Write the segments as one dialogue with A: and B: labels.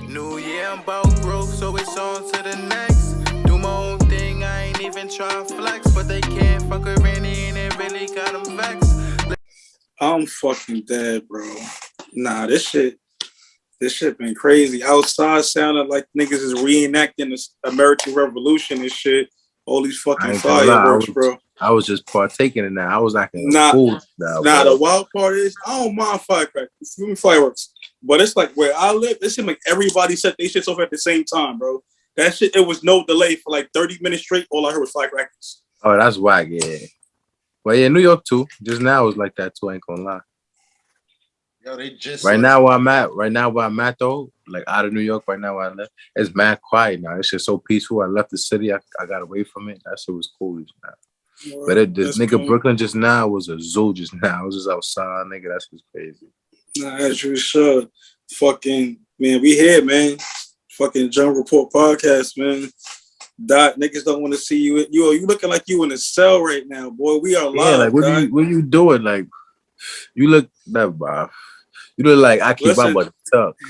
A: New year, I'm about growth, so it's on to the next. Do my own thing, I ain't even try to flex, but they can't fuck with Randy and it really got them vexed.
B: I'm fucking dead, bro. Nah, this shit been crazy. Outside sounded like niggas is reenacting the American Revolution and shit. All these fucking fireworks, bro.
C: I was just partaking in that. I was acting
B: a fool
C: now.
B: Nah, the wild part is I don't mind fireworks, but it's like where I live. It seemed like everybody set their shits off at the same time, bro. That shit, it was no delay for like 30 minutes straight. All I heard was firecrackers.
C: Oh, that's whack, yeah. Well, yeah, New York too. Just now it was like that too. I ain't gonna lie.
D: Yo, they just
C: right now where I'm at though, like out of New York right now where I live, it's mad quiet now. It's just so peaceful. I left the city. I got away from it. That shit was cool just now. But this nigga cool. Brooklyn just now was a zoo just now. I was just outside, nigga. That's just crazy.
B: Nah, as you should. Fucking, man, we here, man. Fucking Jungle Report podcast, man. Dot, niggas don't want to see you. You looking like you in a cell right now, boy. We are live.
C: Yeah, like, what you doing? Like, you look that, bro. You look like I keep my money tucked.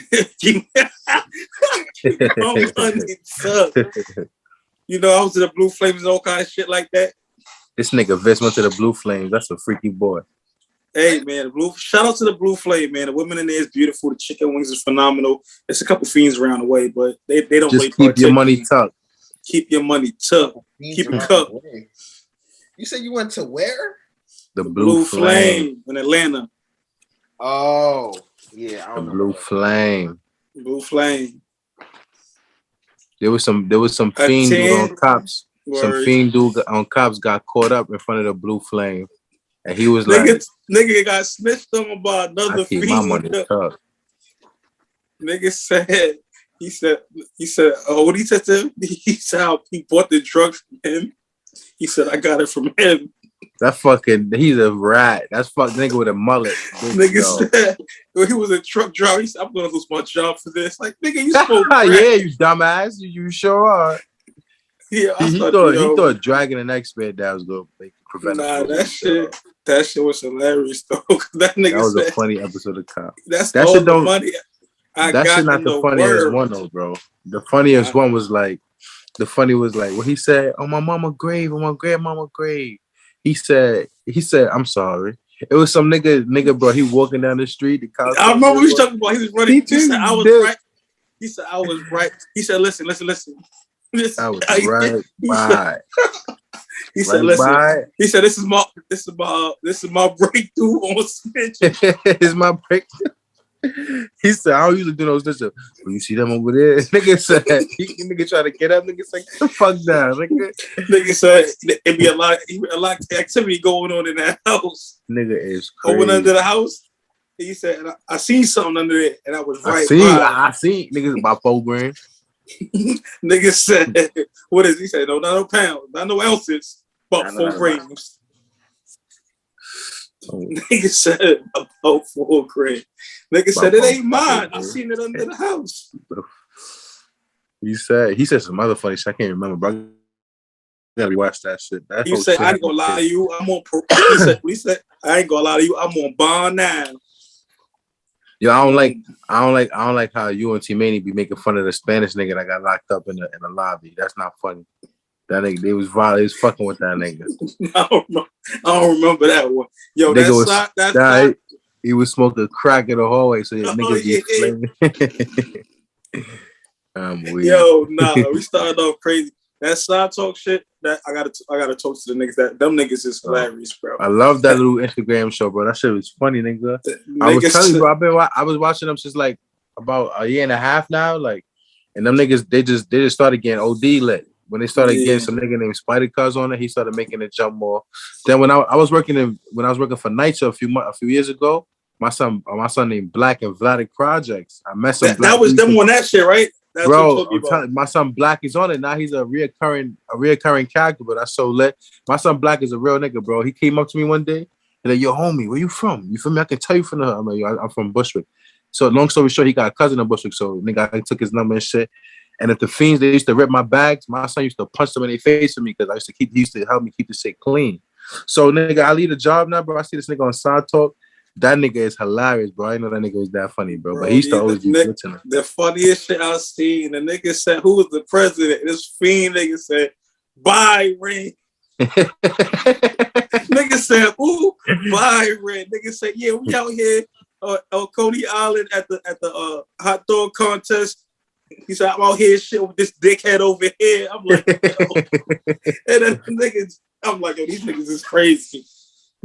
B: You know, I was to the Blue Flames and all kind of shit like that.
C: This nigga Vince went to the Blue Flames. That's a freaky boy.
B: Hey, man, shout out to the Blue Flame, man. The women in there is beautiful. The chicken wings is phenomenal. There's a couple fiends around the way, but they don't
C: just really keep your money tucked.
B: Keep your money tucked. Keep it cupped.
D: You said you went to where?
C: The Blue Flame
B: in Atlanta.
D: Oh, yeah.
C: The Blue Flame.
B: Blue Flame.
C: There was some fiend dude on cops. Words. Some fiend dude on cops got caught up in front of the Blue Flame. And he was
B: nigga got snitched on about another fiend.
C: My money tucked.
B: Nigga said, he said, what he said to him? He said how he bought the drugs from him. He said, I got it from him.
C: He's a rat. That's nigga with a mullet.
B: Nigga said, he was a truck driver. He said, I'm gonna lose my job for this. Like, nigga, you spoke
C: yeah, you dumbass. You sure are.
B: Yeah,
C: he thought dragging an expert that was gonna prevent.
B: Nah, that shit was hilarious though. That
C: was a funny episode of Cop.
B: That shit don't. Money
C: that shit not the funniest one though, bro. The funniest one was like, what he said, "Oh, my mama grave, on my grandmama grave." He said, I'm sorry. It was some nigga, bro. He walking down the street.
B: I remember what he was talking about. He was running. He said, I was right. He said, I was right. He said, listen.
C: I was right.
B: He said, listen. He said, this is my breakthrough on Switch.
C: It's my breakthrough. He said, I don't usually do those things. Well, you see them over there? Nigga said, nigga try to get up. Nigga said, get the fuck down.
B: Nigga said, it be a lot of activity going on in that house.
C: Nigga is crazy.
B: Going under the house. He said, I seen something under it, and I was right.
C: I seen niggas about $4 grand.
B: Nigga said, what is he said? No pounds, not no ounces, about 4 grams. Nigga said about 4 grand. Nigga said it ain't mine. I seen it under the house.
C: He said some other funny shit. I can't remember, bro. Gotta watch that shit.
B: He said, I ain't gonna lie to you. I'm on. He said, I ain't gonna lie to you. I'm on bond now.
C: Yo, I don't like how you and T Maney be making fun of the Spanish nigga that got locked up in the lobby. That's not funny. That nigga, they was violent. They was fucking with that nigga.
B: I don't remember that one. Yo,
C: that's he was smoking crack in the hallway, so niggas I'm weird.
B: Yo, nah, we started off crazy. That side talk shit, that I gotta talk to the niggas. Them niggas is hilarious, bro.
C: I love that little Instagram show, bro. That shit was funny, nigga. I was telling you, bro. I was watching them since like about a year and a half now, like, and them niggas they just started getting OD lit. When they started getting some nigga named Spider Cuz on it, he started making it jump more. Then when I was working for Night Show a few years ago, my son named Black and Vladic Projects. I met some.
B: That was them on that shit, right? That's
C: bro, my son Black is on it now. He's a reoccurring character, but that's so lit. My son Black is a real nigga, bro. He came up to me one day. He's like, "Yo, homie, where you from? You feel me? I can tell you from the." I'm like, "I'm from Bushwick." So long story short, he got a cousin in Bushwick. So nigga, I took his number and shit. And if the fiends, they used to rip my bags, my son used to punch them in their face for me because he used to help me keep the shit clean. So nigga, I leave the job now, bro. I see this nigga on Side Talk. That nigga is hilarious, bro. I didn't know that nigga was that funny, bro. But he used to always be glitching.
B: The funniest shit I've seen, the nigga said, who was the president? This fiend nigga said, Byron. Nigga said, ooh, Byron. Nigga said, yeah, we out here on Coney Island at the hot dog contest. He said, I'm out here shit with this dickhead over here. I'm like, yo. And then niggas, I'm like, yo, these niggas is crazy.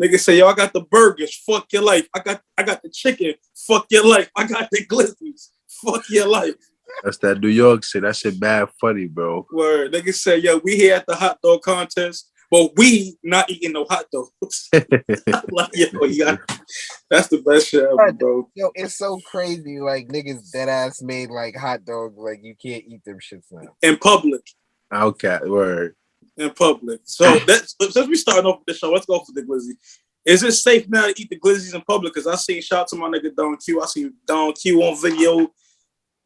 B: Niggas say, yo, I got the burgers. Fuck your life. I got the chicken. Fuck your life. I got the Glizzys. Fuck your life.
C: That's that New York shit. That shit bad funny, bro.
B: Word. Niggas say, yo, we here at the hot dog contest, but we not eating no hot dogs. I'm like, yo, that's the best shit ever, bro.
D: Yo, it's so crazy. Like, niggas dead ass made like hot dogs. Like, you can't eat them shits now.
B: In public.
C: Okay, word.
B: In public. So since we starting off with the show, let's go for the Glizzy. Is it safe now to eat the Glizzies in public? Because I seen shout out to my nigga Don Q. I seen Don Q on video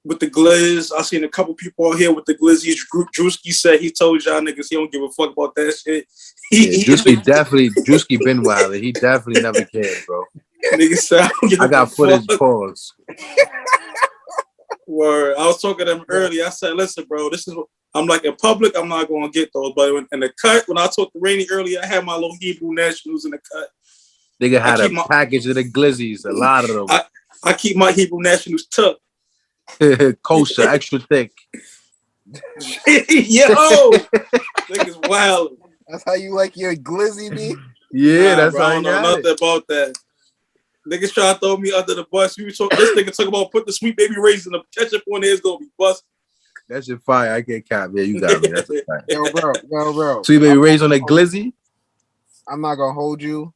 B: with the Glizz. I seen a couple people out here with the Glizzies. Drewski said he told y'all niggas he don't give a fuck about that shit.
C: Drewski been wild. He definitely never cared, bro.
B: Niggas said
C: I got footage pause.
B: Word. I was talking to them earlier. I said, listen, bro, this is what I'm like in public. I'm not going to get those. But in the cut, when I talked to Rainey earlier, I had my little Hebrew Nationals in the cut.
C: Nigga had a package of the Glizzies, a lot of them.
B: I keep my Hebrew Nationals tucked.
C: Kosher, extra thick.
B: Yo, niggas wild.
D: That's how you like your Glizzy, B?
C: Yeah, that's
B: bro,
C: how
B: I don't know nothing about that. Niggas try to throw me under the bus. This nigga talk about put the sweet baby rays in the ketchup on there. It's gonna be busted.
C: That shit fire. I can't cap. Yeah, you got me. That's a fact.
D: Yo, bro.
C: Sweet baby rays on that Glizzy?
D: I'm not gonna hold you.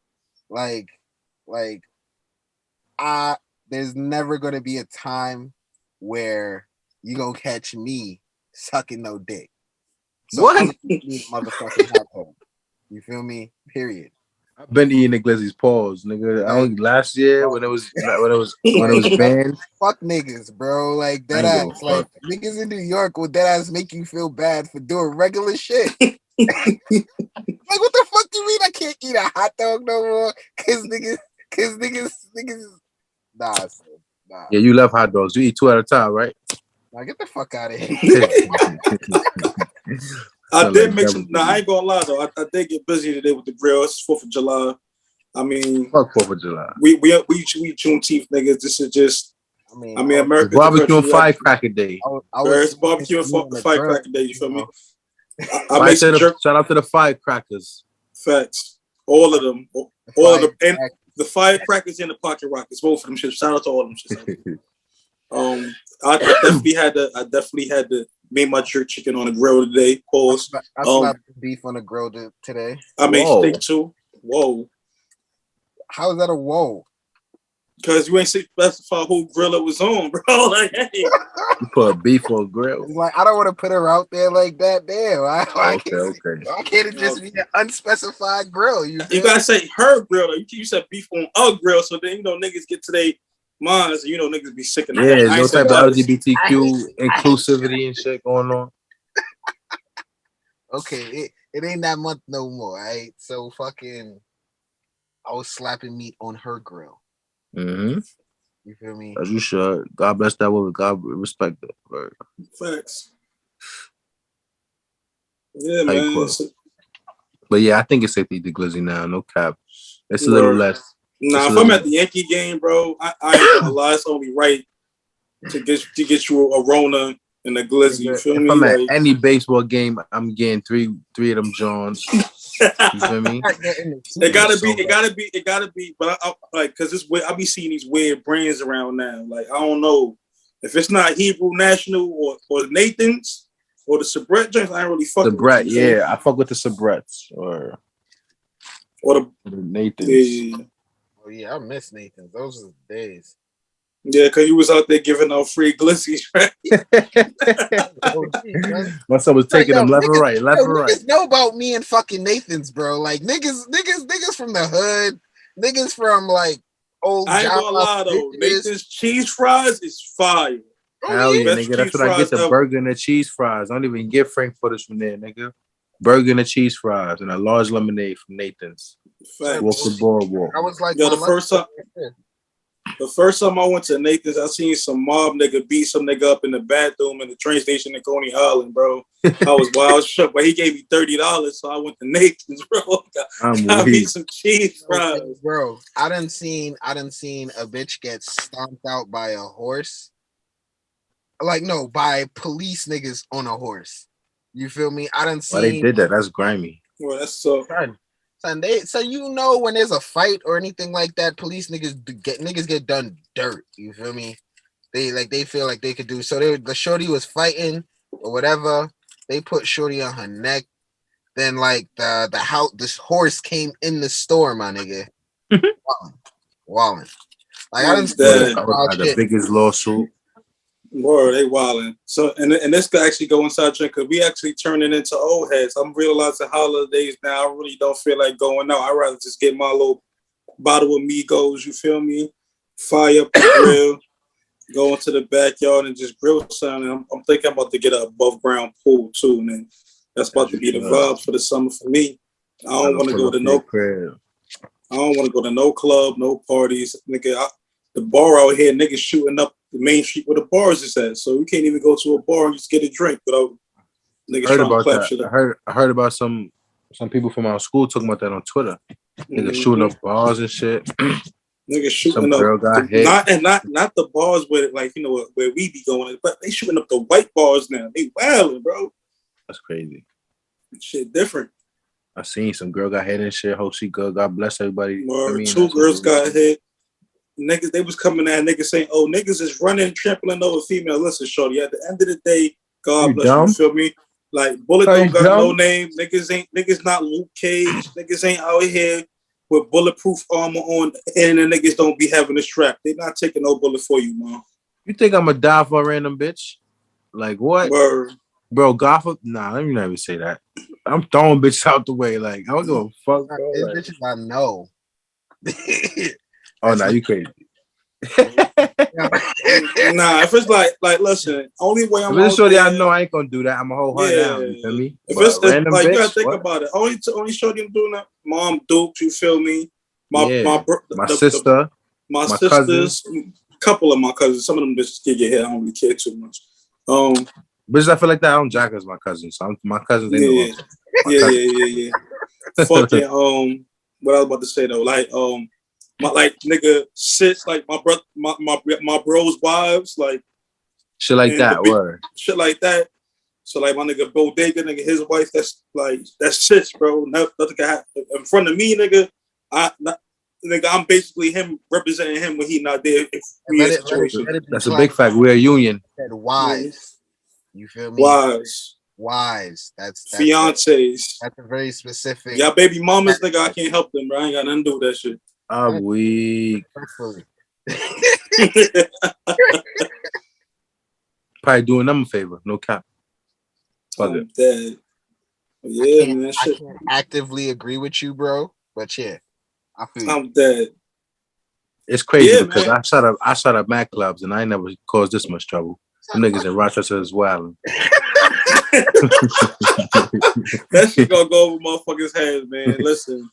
D: There's never gonna be a time where you gonna catch me sucking no dick. So
C: what?
D: Motherfucking hot dog. You feel me? Period.
C: I've been eating the Glizzy's paws, nigga. Last year when it was banned.
D: Fuck niggas, bro. Like that ass. Like niggas in New York will that ass make you feel bad for doing regular shit. Like what the fuck do you mean I can't eat a hot dog no more? Cause niggas nah.
C: Yeah, you love hot dogs. You eat 2 at a time, right?
D: Now get the fuck out of here.
B: I did make some. I ain't gonna lie though. I did get busy today with the grill. It's 4th of July. I mean,
C: fuck 4th of July.
B: We Juneteenth niggas. This is just. I mean, America.
C: Barbecue and firecracker day.
B: It's barbecue and firecracker day. You feel me? I
C: made some shout out to the firecrackers.
B: Facts. All of them. All of them. And the firecrackers and the pocket rockets. Both of them shit. Shout out to all of them shit. I definitely had to make my jerk chicken on the grill today. Pause.
D: I slapped beef on the grill today.
B: I made steak too. Whoa.
D: How is that a whoa?
B: Because you ain't specify who grill it was on, bro. Like, hey.
C: You put beef on grill.
D: It's like I don't want to put her out there like that. Damn.
C: Okay.
D: Why can't it just be an unspecified grill? You
B: gotta say her grill though. You said beef on a grill, so then niggas get to their minds, and niggas be sick of that.
C: Yeah, no type of LGBTQ inclusivity and shit going on.
D: Okay, it ain't that month no more, right? So fucking I was slapping meat on her grill.
C: Mm-hmm.
D: You feel me?
C: As you should. God bless that woman. God respect that. Right.
B: Facts. Yeah, man.
C: But yeah, I think it's safe to eat the Glizzy now. No cap. It's a little less.
B: Nah, if I'm at the Yankee game, bro, I ain't gonna lie. It's only right to get you a Rona and a Glizzy. You feel me?
C: If I'm at any baseball game, I'm getting three of them Johns. You feel me?
B: It gotta be. But I like because it's weird. I be seeing these weird brands around now. Like I don't know if it's not Hebrew National or Nathan's or the Sabret joints. I ain't really fuck.
C: Sabret, yeah, I fuck with the Sabrets or the Nathan's.
B: Yeah.
D: Oh yeah, I miss Nathan's. Those are the days.
B: Yeah, because you was out there giving out free Glizzys, right?
C: My son was taking them left and right.
D: Niggas know about me and fucking Nathan's, bro. Like niggas from the hood, niggas from like old.
B: I ain't gonna lie though, Nathan's cheese fries is fire.
C: Hell yeah, nigga. That's what I get, the burger and the cheese fries. I don't even get frankfurters from there, nigga. Burger and the cheese fries and a large lemonade from Nathan's.
B: Facts.
C: Walk the boardwalk.
D: I was like,
B: Yo, the first time I went to Nathan's, I seen some mob nigga beat some nigga up in the bathroom in the train station in Coney Island, bro. I was wild shook, but he gave me $30, so I went to Nathan's, bro. Got me some cheese fries.
D: Bro, I done seen a bitch get stomped out by a horse. Like, no, by police niggas on a horse. You feel me? I done seen.
C: Why they did that? That's grimy.
B: Well, that's so.
D: So you know when there's a fight or anything like that, police niggas get done dirt. You feel me? They feel like they could do. So the shorty was fighting or whatever. They put shorty on her neck. Then like this horse came in the store, my nigga. Walling. Like I didn't
C: the biggest lawsuit.
B: Word, they wilding. So and this could actually go inside drink because we actually turning into old heads. I'm realizing holidays now. I really don't feel like going out. I'd rather just get my little bottle of Migos, you feel me? Fire up the grill, go into the backyard and just grill something. I'm thinking I'm about to get an above ground pool too, man. That's about to be the vibe for the summer for me. I don't want to go to no crib. I don't want to go to no club, no parties. Nigga, the bar out here, niggas shooting up the main street where the bars is at. So you can't even go to a bar and just get a drink without niggas trying to clap shit up.
C: I heard about some people from our school talking about that on Twitter. Niggas shooting up bars and shit.
B: Niggas shooting up not the bars where like you know where we be going, but they shooting up the white bars now. They wilding, bro.
C: That's crazy.
B: Shit different.
C: I seen some girl got hit and shit. Hope she good. God bless everybody.
B: Two girls got hit. Niggas, they was coming at niggas saying, "Oh, niggas is running, trampling over female." Listen, shorty. At the end of the day, God bless you. You feel me? Like bullet don't got no name. Niggas not Luke Cage. Niggas ain't out here with bulletproof armor on, and the niggas don't be having a strap. They not taking no bullet for you, man.
C: You think I'm gonna die for a random bitch? Like what?
B: Word.
C: Bro, Gotham? Nah, let me not even say that. I'm throwing bitches out the way. Like, I don't give a fuck. Bro.
D: There's bitches I know.
C: Oh, nah, you crazy.
B: Nah, if it's like, listen, only way I'm.
C: If it's shorty I know, I ain't gonna do that. I'm gonna hold her down. You feel me?
B: If it's random like, bitch, you gotta think about it. Only shorty I'm doing that. Mom, Dukes, you feel me? My sister, my sisters, cousins. Couple of my cousins. Some of them bitches can get hit. I don't really care too much.
C: Bitches, I feel like that. I don't jack as my cousins. So my cousins.
B: Yeah. Fucking what I was about to say though, like my nigga sis, like my brother, my bro's wives, like
C: shit like that. Word.
B: Shit like that. So like my nigga Bodega, nigga, his wife, that's sis, bro. Nothing can happen in front of me, nigga. I'm basically him representing him when he not there.
C: That's a big fact. We're a union.
D: Wives. You feel me? Wives. That's
B: fiancés.
D: That's a very specific.
B: Yeah, baby mamas, nigga. I can't help them, bro. I ain't got nothing to do with that shit.
C: I'm weak. Probably doing them a favor. No cap.
B: I'm dead. Yeah, man.
D: I can't actively agree with you, bro. But yeah, I feel
B: I'm dead.
C: It's crazy because man. I shot up Mac clubs and I ain't never caused this much trouble. Them niggas in Rochester as well.
B: That shit gonna go over motherfuckers' heads, man. Listen,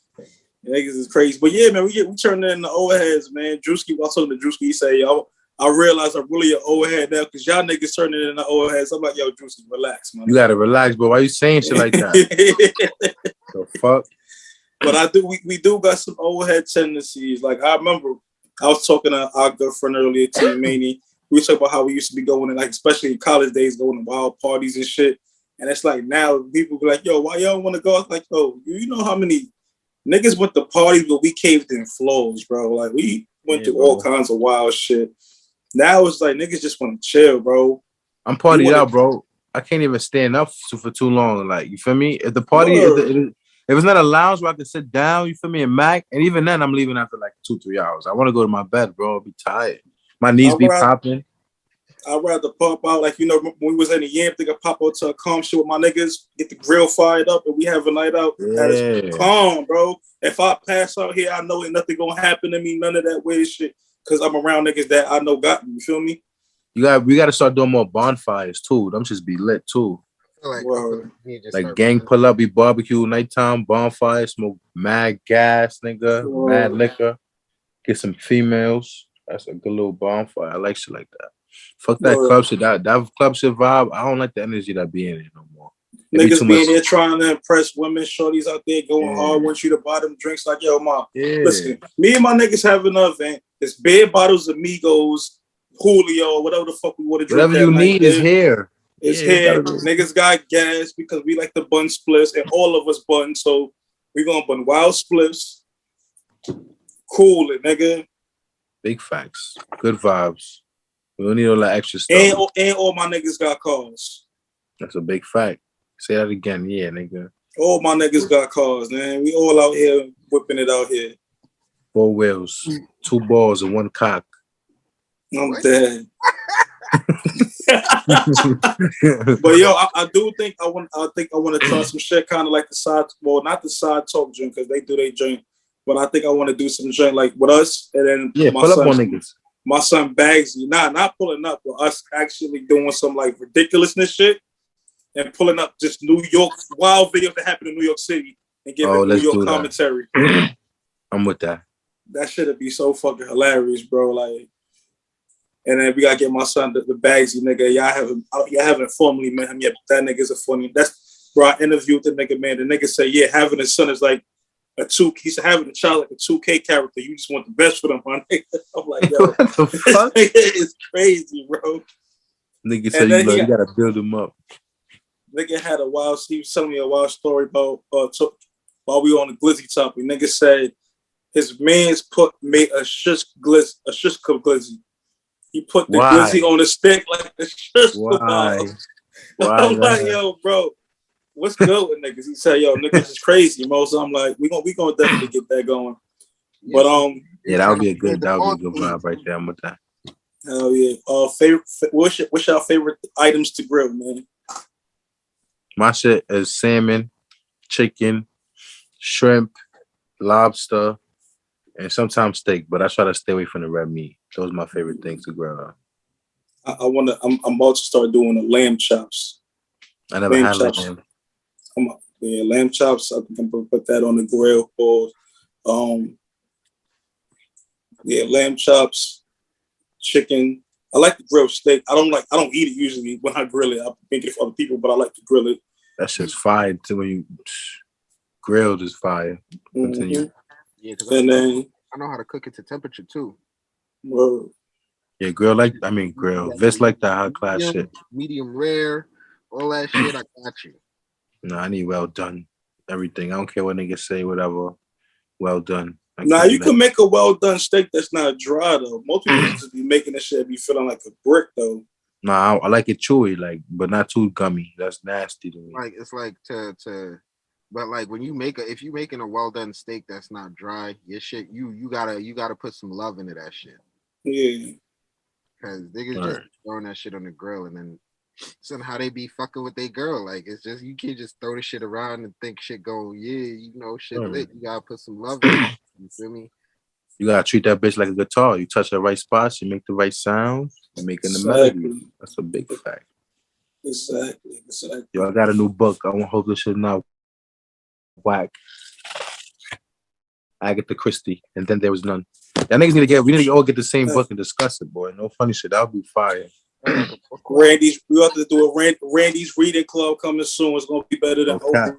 B: niggas is crazy, but yeah, man, we turning into old heads, man. Drewski, I was talking to Drewski. He say, "Yo, I realize I'm really an old head now because y'all niggas turning into old heads." I'm like, "Yo, Drewski, relax, man.
C: You gotta relax, bro. Why you saying shit like that? The fuck."
B: But we do got some old head tendencies. Like I remember, I was talking to our good friend earlier, T Maney. We talk about how we used to be going in, like, especially in college days, going to wild parties and shit. And it's like now people be like, "Yo, why y'all want to go?" It's like, "Yo, you know how many niggas went to parties but we caved in flows, bro? Like we went through all kinds of wild shit. Now it's like niggas just want to chill, bro.
C: I'm partied out, bro. I can't even stand up for too long. Like, you feel me? If the party, if it's not a lounge where I can sit down, you feel me, and Mac, and even then I'm leaving after like 2-3 hours. I want to go to my bed, bro. I'll be tired. My knees be popping.
B: I'd rather pop out, like, you know, when we was in the Yam, think I pop out to a calm shit with my niggas, get the grill fired up, and we have a night out. That is calm, bro. If I pass out here, I know ain't nothing gonna happen to me, none of that weird shit, because I'm around niggas that I know got me, you feel me?
C: We got to start doing more bonfires, too. Them just be lit, too. Like gang pull up, we barbecue nighttime, bonfire, smoke mad gas, nigga, mad liquor, get some females. That's a good little bonfire. I like shit like that. Fuck that club shit. That club shit vibe. I don't like the energy that be in it no more.
B: Niggas being there trying to impress women, shorties out there going hard, want you to buy them drinks. Like, yo, mom, listen, me and my niggas have an event. It's beer bottles, Amigos, Julio, whatever the fuck we want to drink.
C: Whatever you need is here.
B: It's here. Niggas got gas because we like to bun spliffs, and all of us bun. So we gonna bun wild spliffs. Cool it, nigga.
C: Big facts. Good vibes. We don't need all that extra stuff.
B: And all my niggas got cars.
C: That's a big fact. Say that again, yeah, nigga.
B: All my niggas got cars, man. We all out here whipping it out here.
C: 4 wheels, 2 balls, and 1 cock.
B: I'm dead. But yo, I do think I want to try some shit kind of like the side. Well, not the side talk joint because they do their joint, but I think I want to do some joint like with us and then
C: pull up on niggas.
B: My son Bagsy, not pulling up, but us actually doing some like ridiculousness shit. And pulling up just New York wild videos that happen in New York City and giving New York commentary.
C: I'm with that.
B: That shit'd be so fucking hilarious, bro. Like, and then we gotta get my son the Bagsy nigga. Y'all haven't formally met him yet, but that nigga's a funny. That's bro. I interviewed the nigga, man. The nigga said, yeah, having a son is like a 2. He said having a child like a 2K character. You just want the best for them, my nigga. I'm like, yo,
C: what the fuck?
B: It's crazy, bro.
C: Nigga said you gotta build him up.
B: Nigga had he was telling me a wild story about while we were on the Glizzy topic. Nigga said his man's made a shush cup glizzy. He put the glizzy on the stick like a shush cup. I'm like, yo, bro, what's good with niggas? He said, yo, niggas is crazy, Mo. So I'm like, we gonna definitely get that going. But
C: that would be a good vibe right there. I'm with that.
B: Hell yeah. What's your favorite items to grill, man?
C: My shit is salmon, chicken, shrimp, lobster, and sometimes steak. But I try to stay away from the red meat. Those are my favorite things to grill.
B: I'm about to start doing the lamb chops.
C: I never had lamb.
B: Lamb chops. I think I'm gonna put that on the grill. Lamb chops, chicken. I like to grill steak. I don't eat it usually when I grill it. I make it for other people, but I like to grill it.
C: That shit's fire too. When you grilled is fire. Continue.
D: Yeah, because I know how to cook it to temperature too.
B: Word.
C: Yeah, grill. This like that high class shit.
D: Medium rare, all that shit. I got you.
C: No, I need well done. Everything. I don't care what niggas say. Whatever. Well done.
B: You can make a well done steak that's not dry though. Most people just be making that shit be feeling like a brick though.
C: Nah, I like it chewy, but not too gummy. That's nasty to me.
D: Like it's like but like when if you making a well done steak that's not dry, your shit you gotta put some love into that shit.
B: Yeah.
D: Cause niggas just throwing that shit on the grill and then somehow they be fucking with their girl. Like it's just you can't just throw the shit around and think shit go shit lit. You gotta put some love in it. You feel me?
C: You gotta treat that bitch like a guitar. You touch the right spots, you make the right sound, you making the melody. That's a big fact.
B: Exactly.
C: Yo, I got a new book. I hope this shit not whack. Agatha Christie, and then there was none. Y'all niggas we need to all get the same book and discuss it, boy. No funny shit. That would be fire.
B: We have to do a Randy's reading club coming soon. It's gonna be better than Oprah.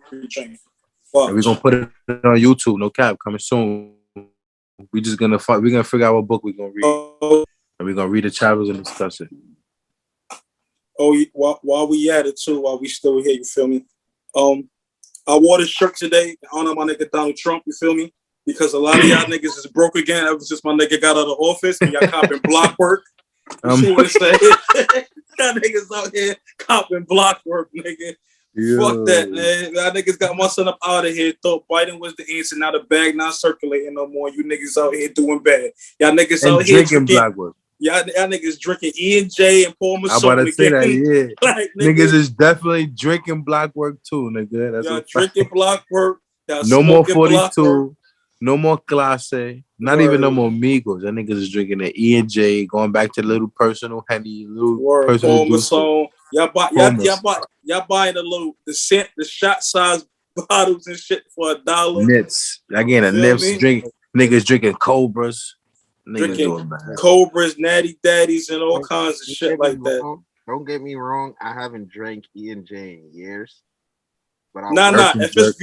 C: We're gonna put it on YouTube. No cap, coming soon. We're gonna figure out what book we're gonna read, and we're gonna read the chapters and discuss it.
B: While we at it too, while we still here, you feel me? I wore this shirt today in honor of my nigga Donald Trump. You feel me? Because a lot of y'all niggas is broke again ever since my nigga got out of office and y'all copping block work. You see what I'm saying? Y'all niggas out here copping block work, nigga. Yo. Fuck that, man. Y'all niggas got my son up out of here. Thought Biden was the answer. Now the bag not circulating no more. You niggas out here doing bad. Y'all niggas out here
C: drinking black work.
B: Y'all niggas drinking E&J and Paul Masson.
C: I'm about to say that, yeah. Like, niggas is definitely drinking black work too, nigga. That's
B: y'all drinking block work.
C: No more 42. No more Clase. Not even no more Migos. That niggas is drinking the E&J, going back to the little personal Henny, little personal
B: Paul Masson. Y'all y'all buying the shot size bottles and shit for $1.
C: Nips. I getting a Nips drink. Niggas drinking Cobras. Niggas
B: drinking Cobras, Natty Daddies, and all kinds of shit like that.
D: Don't get me wrong. I haven't drank E&J in years. But
B: nah. If it's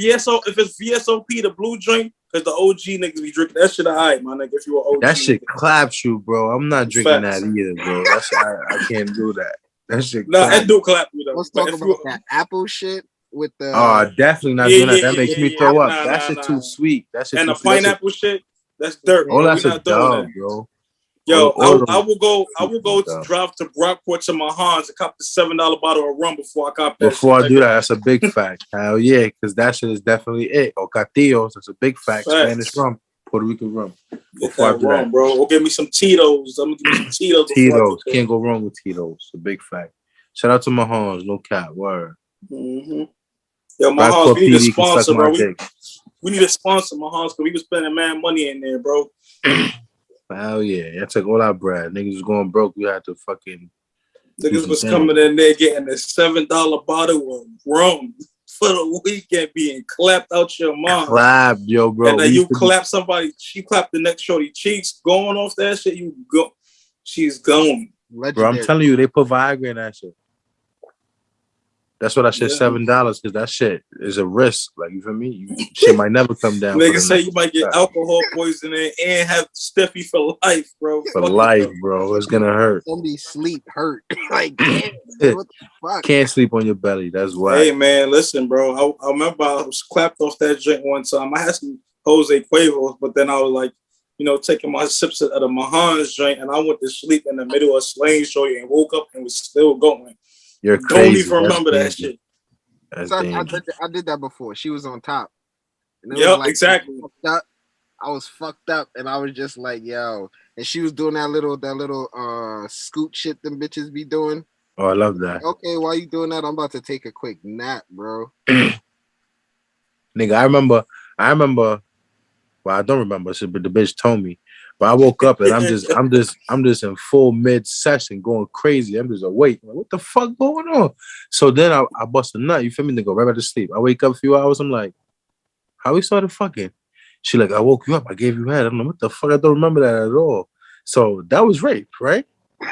B: VSOP, the blue drink, because the OG niggas be drinking that shit. Alright, my nigga. If you were OG,
C: that shit claps you, bro. I'm not drinking that either, bro. That's I can't do that. That shit.
B: Nah, I do clap you though.
D: Let's talk about that apple shit with the.
C: Oh, definitely not doing that. That makes me throw up. That shit too sweet. That shit.
B: And
C: too
B: the pineapple shit. That's dirt.
C: Oh, that's a dub, bro.
B: Yo, I will go to drive to Brockport to my Hans and cop the $7 bottle of rum before I cop that.
C: Before I do that, that's a big fact. Hell yeah, because that shit is definitely it. Or Catillos, that's a big fact. Spanish rum, Puerto Rican rum.
B: Before I do that, bro. Or give me some Tito's. I'm gonna give me some Tito's.
C: Tito's, can't go wrong with Tito's. A big fact. Shout out to my Hans, no cap, word.
B: Mm-hmm. Yo, my Hans, we need a sponsor, bro. We need a sponsor, my Hans, because we was spending mad money in there, bro.
C: Hell yeah. I took all our bread. Niggas was going broke. We had to fucking.
B: Niggas was coming in there getting a $7 bottle of rum for the weekend being clapped out your mom.
C: Clapped, yo, bro.
B: And then you clap somebody, she clapped the next shorty cheeks, going off that shit, you go. She's going.
C: Legendary. Bro, I'm telling you, they put Viagra in that shit. That's what I said, $7, because that shit is a risk. Like, you feel me? Shit might never come down.
B: Niggas say you might get alcohol poisoning and have stiffy for life, bro.
C: For life, bro. It's gonna hurt.
D: Somebody's sleep hurt. Like, damn, what the fuck?
C: Can't sleep on your belly. That's why.
B: Hey, man, listen, bro. I remember I was clapped off that drink one time. I had some Jose Cuervos, but then I was like, taking my sips of the Mahan's drink, and I went to sleep in the middle of Slane Show and woke up and was still going.
C: You're crazy.
B: Don't even remember that shit.
D: I did that before. She was on top.
B: Yep, like, exactly.
D: I was fucked up, and I was just like, yo. And she was doing that little scoot shit them bitches be doing.
C: Oh, I love that.
D: Okay, while you doing that, I'm about to take a quick nap, bro.
C: Nigga, I remember. Well, I don't remember, but the bitch told me. But I woke up and I'm just in full mid session going crazy. I'm just awake. Like, what the fuck going on? So then I bust a nut. You feel me? They go right back to sleep. I wake up a few hours. I'm like, how we started fucking? She like, I woke you up. I gave you head. I'm like, what the fuck? I don't remember that at all. So that was rape, right?
B: Yo,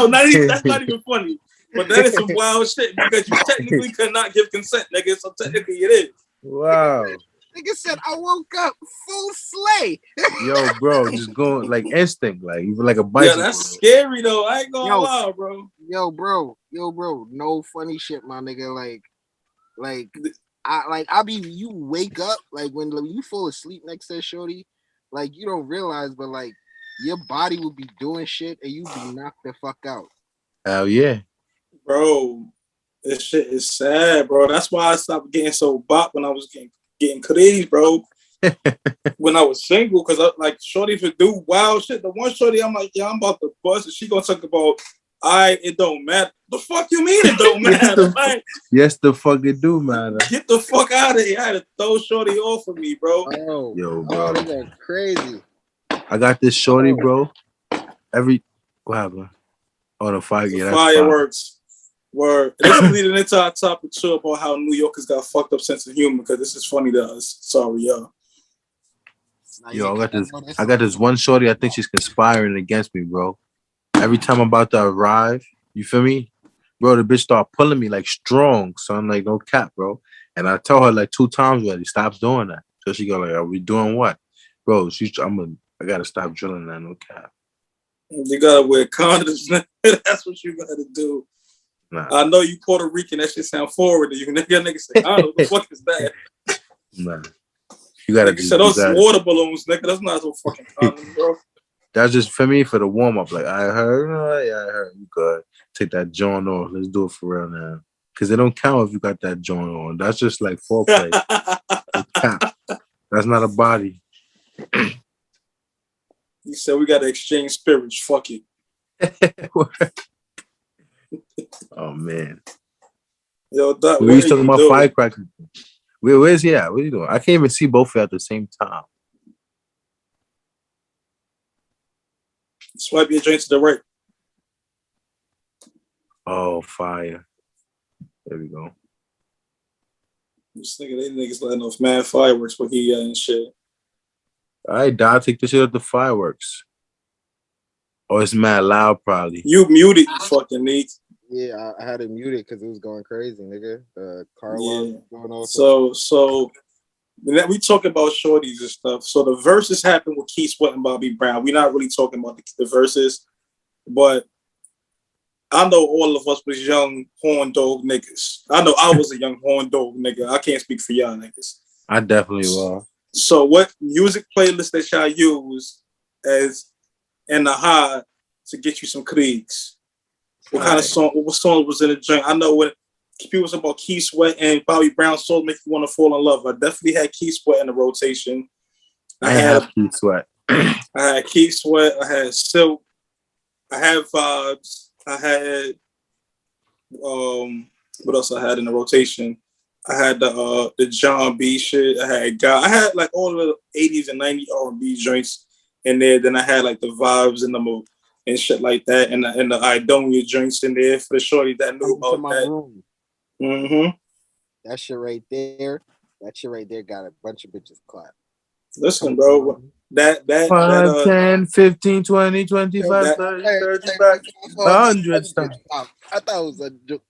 B: that's not even funny. But that is some wild shit because you technically could not give consent, nigga. So technically it is.
C: Wow.
D: Nigga said I woke up full slay.
C: Yo, bro, just going like instinct, like even like a bicycle.
B: Yeah, that's scary though. I ain't gonna lie, bro.
D: Yo, bro. No funny shit, my nigga. You wake up like when you fall asleep next to shorty, like you don't realize, but like your body will be doing shit and you be knocked the fuck out.
C: Hell yeah,
B: bro. This shit is sad, bro. That's why I stopped getting so bop when I was getting crazy, bro. When I was single, because shorty would do wild shit. The one shorty, I'm like, yeah, I'm about to bust, and she gonna talk about, it don't matter. The fuck you mean it don't matter?
C: Yes, the fuck it do matter.
B: Get the fuck out of here! I had to throw shorty off of me, bro.
D: Oh,
C: yo, bro,
D: that's crazy.
C: I got this shorty, bro. What happened? Oh, the
B: fireworks. Word. This is leading into our topic too about how New Yorkers got fucked up sense of humor because this is funny to us. Sorry, y'all.
C: Yo, I got this one shorty. I think she's conspiring against me, bro. Every time I'm about to arrive, you feel me, bro? The bitch start pulling me like strong. So I'm like, no cap, bro. And I tell her like 2 times already, stop doing that. So she go like, are we doing what, bro? I gotta stop drilling that, no cap.
B: You gotta wear condoms. That's what you gotta do. Nah. I know you Puerto Rican. That shit sound forward to you. Nigga say, I don't know what the fuck is that.
C: Nah. You gotta
B: say those water balloons, nigga. That's not so fucking condom, bro.
C: That's just for me for the warm up. Like I heard. You good? Take that joint off. Let's do it for real now. Because it don't count if you got that joint on. That's just like foreplay. That's not a body.
B: You said we gotta exchange spirits. Fuck it.
C: Oh man.
B: Yo, Doc,
C: we was talking about firecrackers. Where's he at? What are you doing? I can't even see both of you at the same time.
B: Swipe your joint to the right.
C: Oh, fire. There we go.
B: This nigga, they niggas letting off mad fireworks where he and shit.
C: All right, Dad, take the shit up the fireworks. Oh, it's mad loud, probably.
B: You muted, you fucking neat.
D: Yeah, I had it muted because it was going crazy, nigga. Car
B: Yeah.
D: going off.
B: So we talk about shorties and stuff. So the verses happened with Keith Sweat and Bobby Brown. We're not really talking about the verses, but I know all of us was young horn dog niggas. I know I was a young horn dog nigga. I can't speak for y'all niggas.
C: I definitely was.
B: So what music playlist that y'all use as in the high to get you some Kriegs? What kind of song? What song was in the joint? I know when people was about Keith Sweat and Bobby Brown "Soul Make You Want to Fall in Love." I definitely had Keith Sweat in the rotation.
C: I had Keith Sweat.
B: I had Keith Sweat. I had Silk. I had Vibes. I had what else I had in the rotation? I had the John B shit. I had God. I had like all the 80s and 90s R&B joints in there. Then I had like the Vibes and the and shit like that, and the Idonia joints in there for the shorty that knew about that. Mm-hmm.
D: That shit right there got a bunch of bitches clap.
B: Listen, bro, that
C: 5, 10, 15, 20, 25, 30, 35, 100 stuff.
D: I thought it was a joke.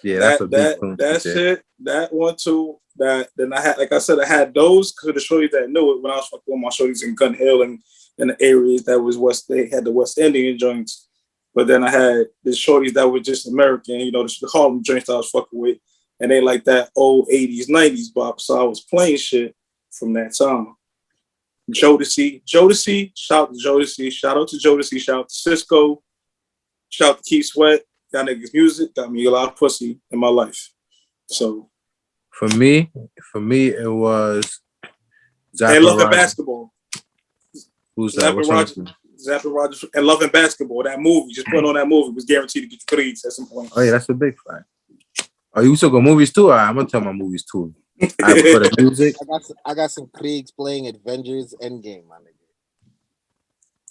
C: Yeah, that's a big
B: that shit. That one too. That then I had, like I said, I had those because of the shorties that knew it when I was fucking with my shorties in Gun Hill and in the areas that was they had the West Indian joints. But then I had the shorties that were just American, you know, the Harlem joints that I was fucking with, and they like that old 80s, 90s bop. So I was playing shit from that time. Jodeci, shout out to Jodeci, shout out to Jodeci, shout out to Cisco, shout out to Keith Sweat. Y'all niggas music got me a lot of pussy in my life. So
C: for me, it was
B: Zapp and Love and Basketball.
C: Who's that?
B: Zapp and Rogers and Love and Basketball. That movie, just put on that movie, was guaranteed to get the grades at some point.
C: Oh yeah, that's a big fact. Oh, you still got movies too? Right, I'm gonna tell my movies too. For the music,
D: I got some Kriegs playing Avengers Endgame, my nigga.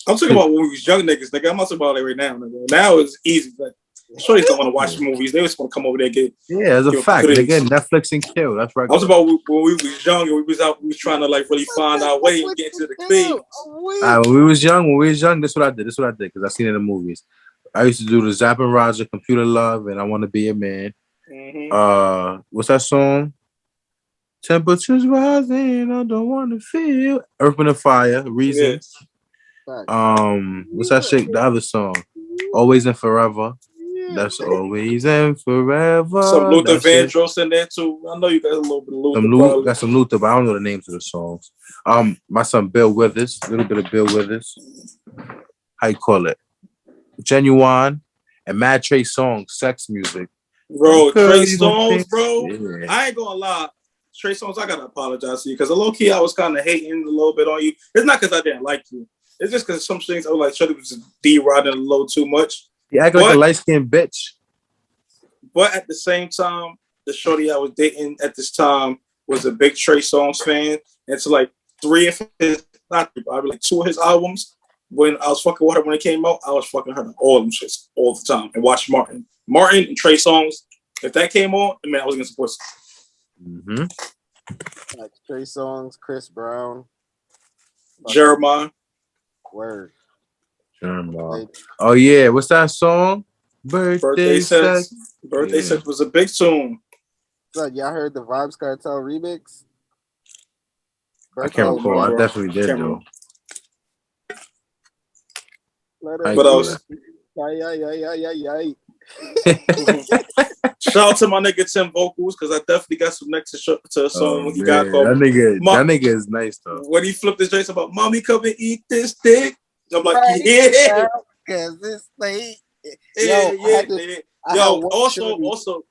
B: I'm talking about when we was young niggas, nigga. I'm not talking about it right now, nigga. Now it's easy, but shorties don't want to watch movies. They just want to come over there and get.
C: Yeah, as a fact, nigga. Netflix and kill. That's right.
B: I was about when we was young and we was trying to like really find our way and get to the thing.
C: When we was young, that's what I did. That's what I did because I seen it in the movies. I used to do the Zapp and Roger, Computer Love, and I Want to Be a Man. Mm-hmm. What's that song? Temperatures rising, I don't want to feel. Earth, Wind and Fire, Reasons. Yeah. What's that shit? The other song, Always and Forever. That's Always and Forever.
B: Some Luther Vandross in there too. I know you got a little bit of Luther.
C: Got some Luther, but I don't know the names of the songs. My son Bill Withers, a little bit of Bill Withers. How you call it? Genuine and Mad Trey Songz, Sex Music.
B: Bro, Trey Songz, bro. Yeah. I ain't gonna lie. Trey Songz, I gotta apologize to you because low key I was kind of hating a little bit on you. It's not because I didn't like you. It's just because some things I was like, Shorty was just D-riding a little too much.
C: You act like a light-skinned bitch.
B: But at the same time, the shorty I was dating at this time was a big Trey Songz fan. And so like two of his albums, when I was fucking with her when it came out, I was fucking her all them shits all the time and watched Martin and Trey Songz. If that came on, I mean, I was gonna support.
D: Like Trey Songz, Chris Brown,
B: Jeremiah.
D: Word.
C: Jeremiah. Oh yeah, what's that song? Birthday Sex.
B: Birthday Sex was a big tune.
D: So y'all heard the Vibes Cartel remix?
C: I can't recall. I definitely did though.
B: But I was. Shout out to my nigga Tim Vocals because I definitely got some next to a song when he got called.
C: That nigga is nice though.
B: When he flipped his face about "Mommy, come and eat this dick," I'm like, yeah,
D: because it's late.
B: Yo, also,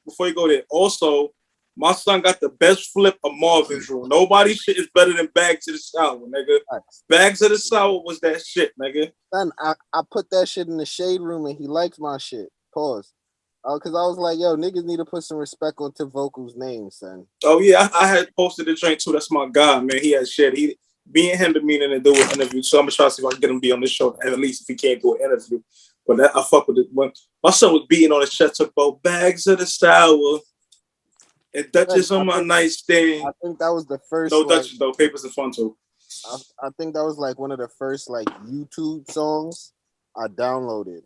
B: before you go there, also, my son got the best flip of Marvin's Room. Nobody shit is better than Bags of the Sour, nigga. Bags of the Sour was that shit, nigga.
D: Son, I put that shit in the shade room and he likes my shit. Pause. Because I was like, yo, niggas need to put some respect onto Vocal's name, son.
B: Oh, yeah, I had posted the joint too. That's my guy, man. He had shit. Me and him to meaning to do an interview. So I'm going to try to see if I can get him to be on this show, at least if he can't do an interview. But that, I fuck with it. When my son was beating on his chest, talk about bags of the sour and Dutchess on my nightstand.
D: I think that was the first.
B: No Dutchess though. Papers and Fun too.
D: I think that was like one of the first like YouTube songs I downloaded.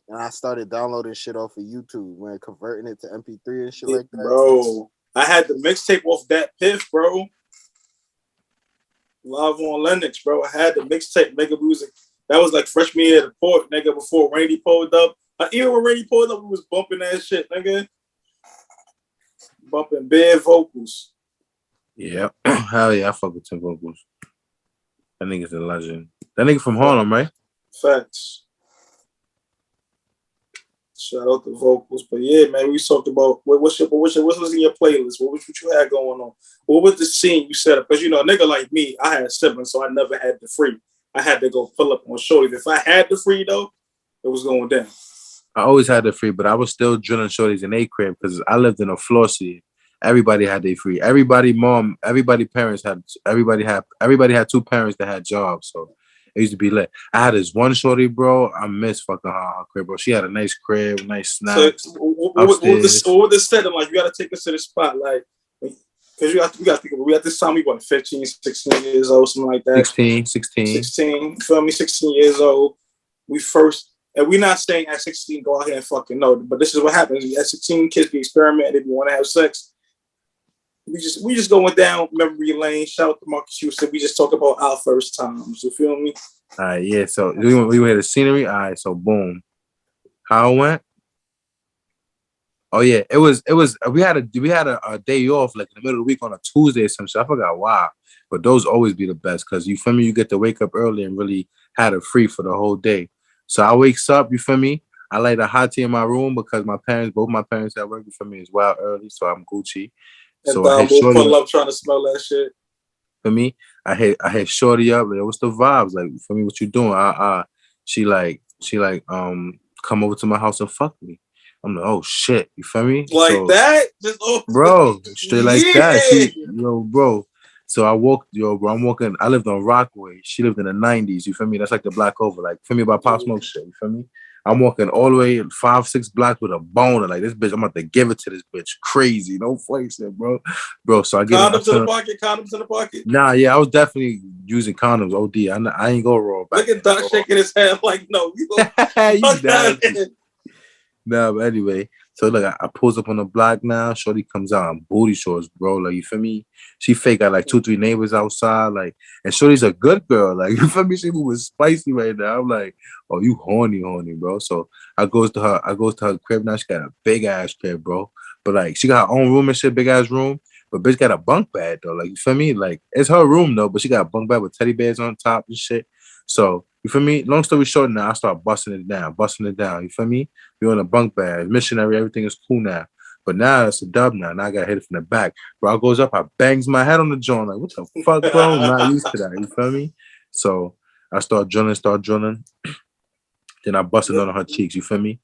D: And I started downloading shit off of YouTube when converting it to MP3 and shit like that.
B: Bro, I had the mixtape off that Piff, bro. Live on Lennox, bro. I had the mixtape, nigga. That was like freshman year at the port, nigga, before Randy pulled up. Even when Randy pulled up, we was bumping that shit, nigga. Bumping bare vocals.
C: Yeah. Hell yeah, I fuck with Tim Vocals. That nigga's a legend. That nigga from Harlem, right?
B: Facts. Shout out to Vocals. But yeah, man, we talked about what's in your playlist? What you had going on? What was the scene you set up? Because you know, a nigga like me, I had siblings, so I never had the free. I had to go pull up on shorties. If I had the free though, it was going down.
C: I always had the free, but I was still drilling shorties in a crib because I lived in a floor seat. Everybody had their free. Everybody parents had two parents that had jobs, so it used to be lit. I had this one shorty, bro. I miss fucking her crib, bro. She had a nice crib, nice snacks.
B: So what was the setting like? You got to take us to the spot, like, because you got to think about, we at this time we were 15, 16 years old, something like that. 16, you feel me? 16 years old. And we're not saying at 16 go out here and fucking know, but this is what happens. At 16, kids be experimenting. If you want to have sex, we just going down memory lane. Shout out to Marcus Houston. We just talk about our first times. You feel me?
C: All right, yeah. So we went to the scenery. All right, so boom. How it went? Oh yeah, it was. We had a day off like in the middle of the week on a Tuesday or some shit. I forgot why, but those always be the best because you feel me. You get to wake up early and really had it free for the whole day. So I wakes up. You feel me? I light a hot tea in my room because both my parents at work. You feel me? It's wild early, so I'm Gucci.
B: And
C: so I hit
B: pull up trying to smell that shit.
C: For me, I hit shorty up. Like, what's the vibes? Like, for me, what you doing? She come over to my house and fuck me. I'm like, oh shit, you feel me?
B: Like so, that? Just
C: bro, straight like that. Bro. So I'm walking. I lived on Rockaway. She lived in the 90s. You feel me? That's like the Black Over. Like, feel me about Pop Smoke shit. You feel me? I'm walking all the way 5-6 blocks with a boner. Like, this bitch, I'm about to give it to this bitch. Crazy. No flexing, bro. Bro, so I get
B: condoms in the pocket.
C: Nah, yeah, I was definitely using condoms. OD. I ain't go raw.
B: Look at Doc shaking his head like, no, you go.
C: Nah, but anyway, so look, I pulls up on the block now. Shorty comes out in booty shorts, bro. Like, you feel me? She fake got like 2-3 neighbors outside, like, and Shorty's a good girl. Like, you feel me? She was spicy right now. I'm like, oh, you horny, bro. So I goes to her crib now. She got a big ass crib, bro. But like, she got her own room and shit, big ass room. But bitch got a bunk bed though. Like, you feel me? Like, it's her room though, but she got a bunk bed with teddy bears on top and shit. So you feel me? Long story short, now I start busting it down. You feel me? We on a bunk bed, missionary, everything is cool now. But now it's a dub now. Now I got hit from the back. Bro, I goes up, I bangs my head on the joint. Like, what the fuck, bro? I'm not used to that. You feel me? So I start drilling. Then I busted on her cheeks. You feel me?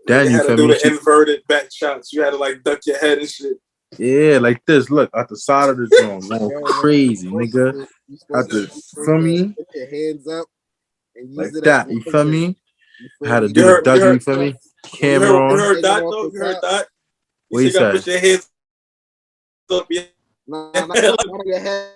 C: Then
B: you feel me? The inverted back shots. You had to like duck your head and shit.
C: Yeah, like this. Look, at the side of the joint. Going crazy, nigga. Feel me?
D: Put your hands up. And
C: like that. You feel me? I had to do the Dougie. You feel me? Camera on.
B: You heard that though? You heard that?
C: What you say?
B: Put your hands up.
D: No, not your head.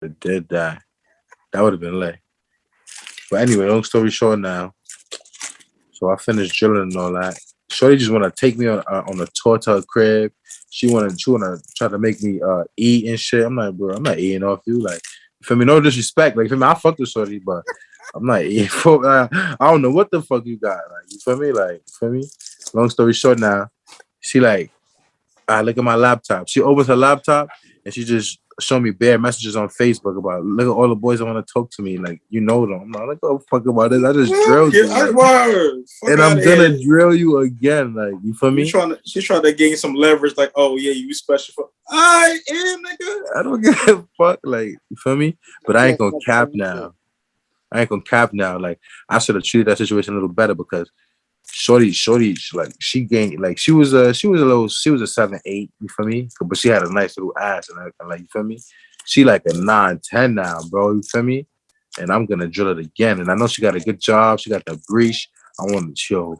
C: It did that. That would have been lit. But anyway, long story short now. So I finished drilling and all that. Shorty just want to take me on a tour to her crib. She wanna try to make me eat and shit. I'm like, bro, I'm not eating off you. Like, you feel me? No disrespect. Like, you feel me? I fucked with Shorty, but I'm not eating. I don't know what the fuck you got. Like, you feel me? Like, you feel me? Long story short now, she like, I look at my laptop. She opens her laptop and she just showed me bare messages on Facebook about, look at all the boys that want to talk to me. Like, you know them. I'm not like, oh, fuck about this. I just drilled you. And I'm gonna drill you again. Like, you feel me?
B: She's trying to gain some leverage. Like, oh yeah, you special for I am, nigga.
C: I don't give a fuck. Like, you feel me? But I ain't gonna cap now. Like, I should have treated that situation a little better because Shorty, like she gained, like she was a 7'8", you feel me? But she had a nice little ass and everything, like, you feel me? She like a 9'10" now, bro, you feel me? And I'm gonna drill it again. And I know she got a good job. She got the breach. I want to chill.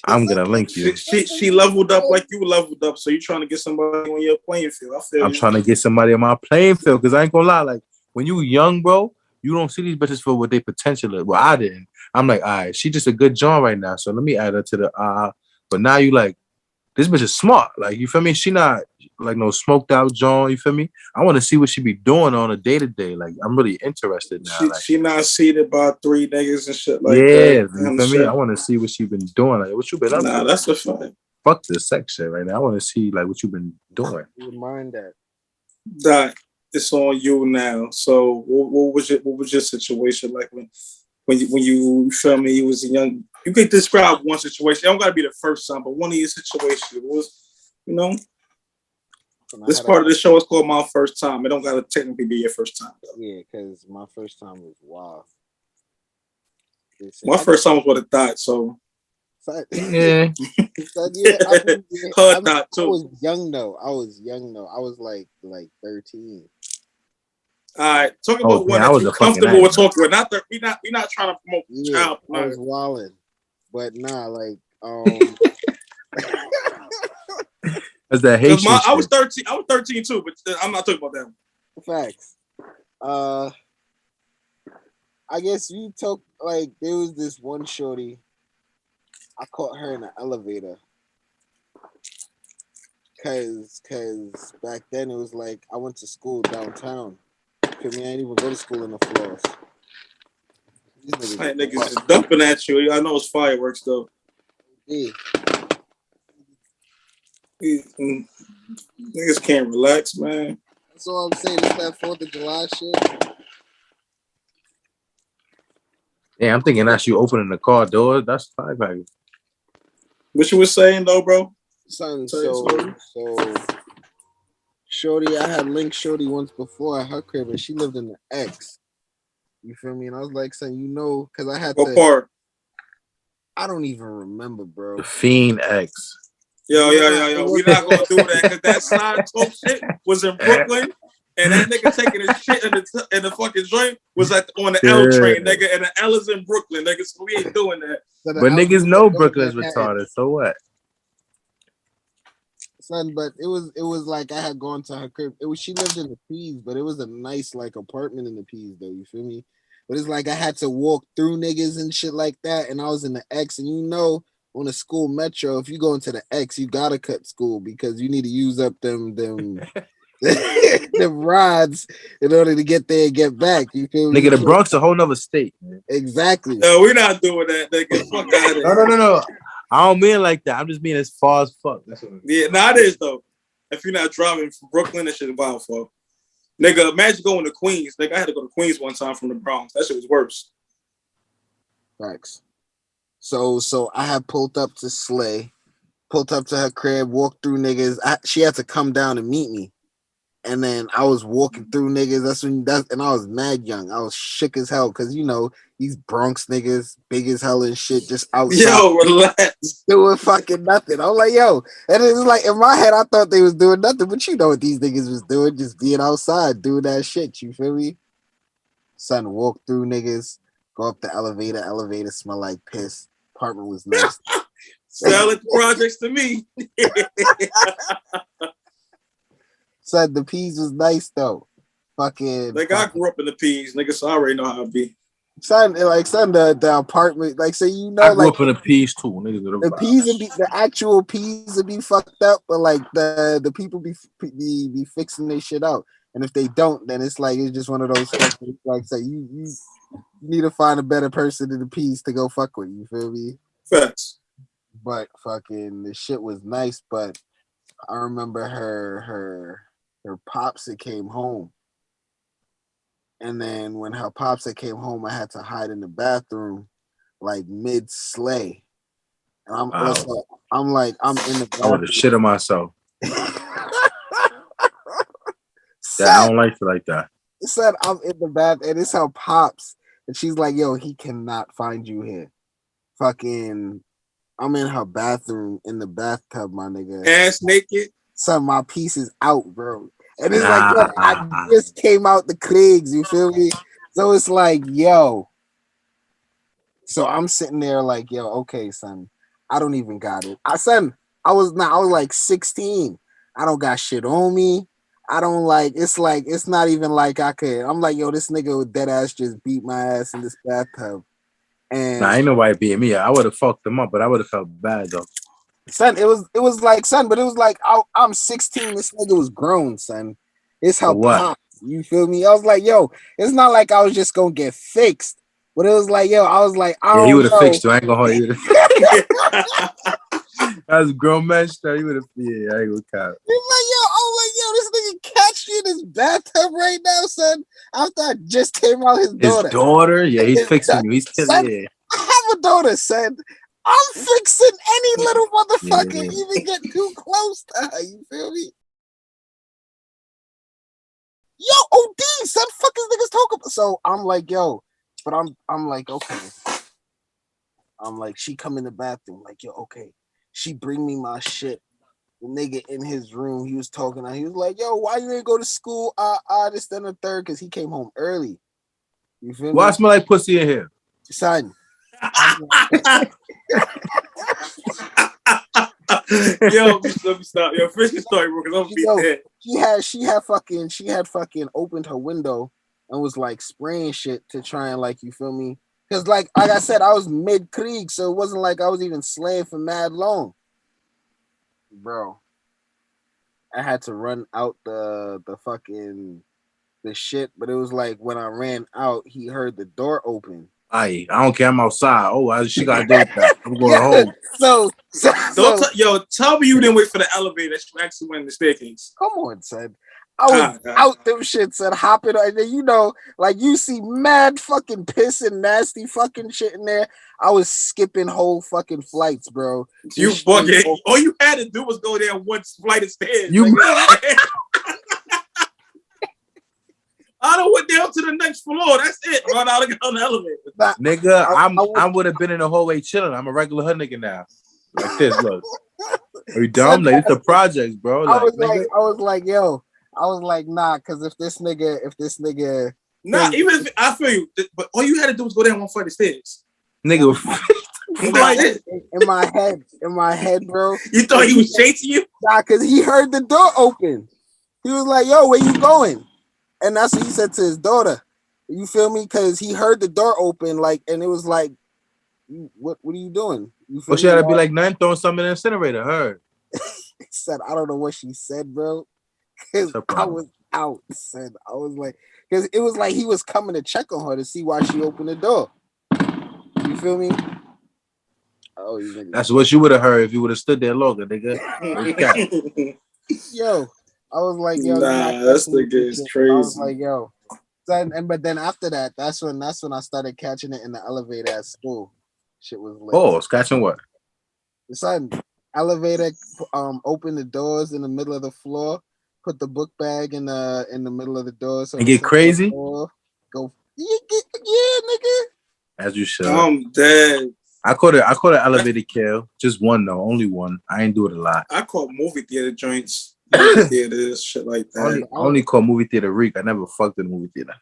C: I'm gonna link you.
B: She leveled up like you leveled up. So you trying to get somebody on your playing field? I feel
C: I'm
B: you.
C: trying to get somebody on my playing field because I ain't gonna lie. Like when you young, bro, you don't see these bitches for what they potential is. Well, I didn't. I'm like, all right, she just a good John right now. So let me add her to the But now you like, this bitch is smart. Like, you feel me? She not like no smoked out John. You feel me? I want to see what she be doing on a day to day. Like, I'm really interested now.
B: She not seated by 3 niggas and shit like
C: that.
B: Yeah,
C: you feel me? I want to see what she been doing. Like, what you been up to?
B: Nah, that's a fact.
C: Fuck this sex shit right now. I want to see like what you been doing.
D: You mind that?
B: Doc, it's on you now. So, what was your situation like when you feel me? You was a young. You could describe one situation. It don't gotta be the first time, but one of your situations was, you know. This part of the show is called My First Time. It don't gotta technically be your first time, though.
D: Yeah, because my first time was wild.
B: My first time was with a thought, so.
C: Yeah.
B: Her thought too.
D: I was young though. I was like 13.
B: All right, talk about one that you're comfortable with talking with. We're not trying to promote child porn.
D: I was wilding, but nah, like
C: That's that Haitian shit.
B: I was 13. I was 13 too, but I'm not talking about that
D: one. Facts. I guess you took like there was this one shorty. I caught her in the elevator. Cause back then it was like I went to school downtown. I didn't even go to school in the floors.
B: These niggas is dumping at you. I know it's fireworks though.
D: Yeah.
B: Niggas can't relax, man.
D: That's all I'm saying. It's that 4th of July shit.
C: Yeah, I'm thinking that's you opening the car doors. That's fireworks.
B: What you was saying though, bro?
D: Son, so Shorty, I had linked Shorty once before at her crib, and she lived in the X. You feel me? And I was like, son, you know, because I had
B: what part?
D: I don't even remember, bro.
C: The Fiend X.
B: Yo. We're not gonna do that because that slide talk shit was in Brooklyn, and that nigga taking his shit in the fucking joint was like on the L train, nigga, and the L is in Brooklyn, nigga. So we ain't doing that.
C: So but niggas know Brooklyn's retarded. So what?
D: Son, but it was like I had gone to her crib. She lived in the P's, but it was a nice like apartment in the P's though. You feel me? But it's like I had to walk through niggas and shit like that, and I was in the X, and you know, on a school metro, if you go into the X, you gotta cut school because you need to use up them them rides in order to get there and get back. You feel me?
C: Nigga, the Bronx a whole nother state. Man.
D: Exactly.
B: No, we're not doing that, nigga. Fuck out of here.
C: No. I don't mean like that. I'm just being as far as fuck. That's what
B: yeah, it is though. If you're not driving from Brooklyn, that shit is wild, fuck. Nigga, imagine going to Queens. Nigga, I had to go to Queens one time from the Bronx. That shit was worse.
D: Facts. So I had pulled up to Slay, pulled up to her crib, walked through niggas. She had to come down and meet me. And then I was walking through niggas. And I was mad young. I was shook as hell because you know these Bronx niggas, big as hell and shit, just outside.
B: Yo, relax.
D: Doing fucking nothing. I'm like, yo, and it was like in my head, I thought they was doing nothing, but you know what these niggas was doing, just being outside, doing that shit. You feel me? Son, walk through niggas, go up the elevator. Elevator smell like piss. Apartment was nice.
B: Sell it projects to me.
D: Son, the P's was nice though. Fucking
B: like I grew up in the P's, nigga, so I already know how it be.
D: Son, the apartment, like, so you know,
C: I grew up in the P's too. Niggas
D: the P's would be the actual P's would be fucked up, but like the people be fixing their shit out, and if they don't, then it's like it's just one of those fucking, like, say you need to find a better person in the P's to go fuck with. You feel me?
B: Facts.
D: But fucking the shit was nice, but I remember her pops that came home. And then when her pops that came home, I had to hide in the bathroom, like mid slay. And I'm in the bathroom.
C: I would have shit on myself. I don't like it like that.
D: It said I'm in the bathroom, and it's her pops. And she's like, yo, he cannot find you here. Fucking I'm in her bathroom in the bathtub, my nigga.
B: Ass naked.
D: Son, my piece is out, bro. And it's like, yo, I just came out the Krigs, you feel me? So it's like, yo. So I'm sitting there like, yo, okay, son, I don't even got it. I was like 16. I don't got shit on me. I don't it's not even like I could. I'm like, yo, this nigga with dead ass just beat my ass in this bathtub. And
C: ain't nobody beating me. I would have fucked them up, but I would have felt bad though.
D: son, it was like, son, but it was like I'm 16. This nigga was grown, son. It's how pop. You feel me? I was like, yo, it's not like I was just gonna get fixed, but it was like, yo, I was like, I don't know.
C: He would have fixed you. I ain't gonna hold you. That's a grown man stuff. He would have. Yeah, I ain't gonna count.
D: He's like, yo, I was like, yo, this nigga catch you in his bathtub right now, son. After I just came out his daughter.
C: His daughter? Yeah, he's fixing you. He's killing you.
D: I have a daughter, son. I'm fixing any little motherfucker even get too close to her. You feel me? Yo, OD, son, fuck is niggas talking about? So I'm like, yo, but I'm like, okay. I'm like, she come in the bathroom, like, yo, okay. She bring me my shit. The nigga in his room, he was talking. He was like, yo, why you ain't go to school? This, then the third, because he came home early. You feel me?
C: Why smell like pussy in here?
D: Son.
B: Yo, let me stop. Yo, finish the story, bro, because I'm gonna be dead. She had fucking opened her window and was like spraying shit to try and, like, you feel me? Because like I said, I was mid Krieg, so it wasn't like I was even slaying for mad long. Bro, I had to run out the shit, but it was like when I ran out, he heard the door open.
C: I don't care. I'm outside. Oh, she got to do that. I'm going home.
D: So
B: tell me you didn't wait for the elevator. You actually went in the staircase.
D: Come on, son. I was out them shit, son, hopping, and then, you know, like, you see mad fucking piss and nasty fucking shit in there. I was skipping whole fucking flights, bro.
B: You bugging. All you had to do was go down one flight of stairs. I done went down to the next floor. That's it. Run out and get on the elevator.
C: Nigga, I would have been in the hallway chilling. I'm a regular hood nigga now. Like this, look. Are you dumb? Like, it's the projects, bro. Like,
D: I was like, yo. I was like, nah, because if this nigga.
B: Nah, even if I feel you, but all you had to do was go down one flight of stairs.
C: Nigga,
D: in my head, bro.
B: You thought he was chasing you?
D: Nah, because he heard the door open. He was like, yo, where you going? And that's what he said to his daughter. You feel me? Because he heard the door open, like, and it was like, what are you doing? You feel
C: well, she had to be like, nothing, throwing something in the incinerator. Her.
D: He said, I don't know what she said, bro. Cause I was out, son. I was like, because it was like he was coming to check on her to see why she opened the door. You feel me? Oh,
C: that's what you would have heard if you would have stood there longer, nigga.
D: Yo, I was like, yo,
B: nah, that's nigga is crazy. I was
D: like, yo, son, but then after that, that's when I started catching it in the elevator at school. Shit was lit.
C: Oh, catching what?
D: Son, elevator, open the doors in the middle of the floor. Put the book bag in the middle of the door. So
C: and get crazy?
D: Go. Yeah, nigga.
C: As you should.
B: I'm dead.
C: I caught an elevator kill. Just one though, only one. I ain't do it a lot.
B: I caught movie theater joints. Movie theaters, shit like that.
C: I only caught movie theater Reek. I never fucked in a movie theater.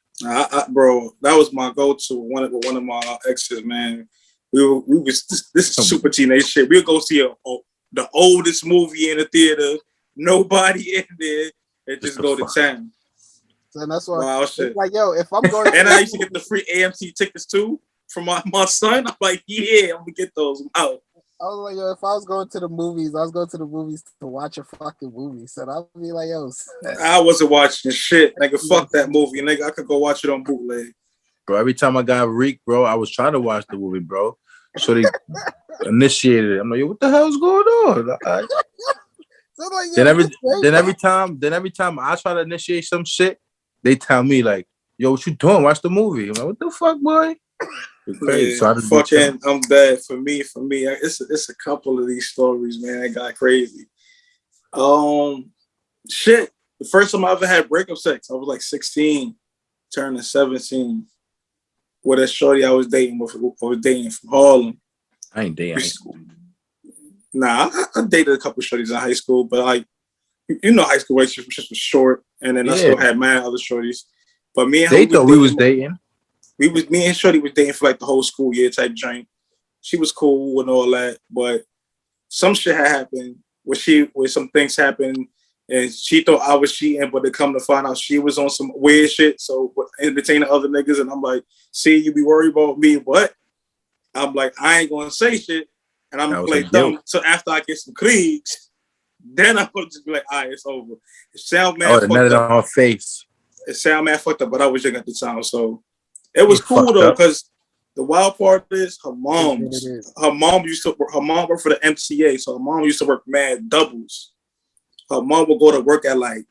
B: Bro, that was my go-to. One of my exes, man. We was this is super teenage shit. We'll go see the oldest movie in the theater. Nobody in there, and just go to town.
D: And that's why,
B: wow, shit.
D: Like, yo, if I'm going,
B: and I used to get the free AMC tickets too from my son. I'm like, yeah, I'm gonna get those. I'm out.
D: I was like, yo, if I was going to the movies, I was going to the movies to watch a fucking movie. So I'd be like, yo,
B: I wasn't watching shit, nigga. Fuck that movie, nigga. I could go watch it on bootleg.
C: Bro, every time I got Reek, bro, I was trying to watch the movie, bro. So they initiated it. I'm like, yo, what the hell's going on?
D: So like,
C: then every time I try to initiate some shit, they tell me like, "Yo, what you doing? Watch the movie." I'm like, "What the fuck, boy?"
B: Yeah, so I'm bad. For me, it's a couple of these stories, man. That got crazy. Shit. The first time I ever had breakup sex, I was like 16, turning 17. With a shorty I was dating from Harlem.
C: I ain't dating high school.
B: Nah, I dated a couple shorties in high school, but like, you know, high school relationships was short, and then I still had mad other shorties. But me and
C: they thought we was dating.
B: Me and Shorty was dating for like the whole school year type joint. She was cool and all that, but some shit had happened where some things happened, and she thought I was cheating, but they come to find out she was on some weird shit. So entertaining other niggas, and I'm like, see, you be worried about me, what? I'm like, I ain't gonna say shit, and I'm gonna play dumb. So after I get some cleats, then I'm gonna just be like, all right, it's over. It sound mad fucked up.
C: On her face.
B: It sound mad fucked up, but I was young at the time, so it was cool though, because the wild part is her mom worked for the MTA, so her mom used to work mad doubles. Her mom would go to work at like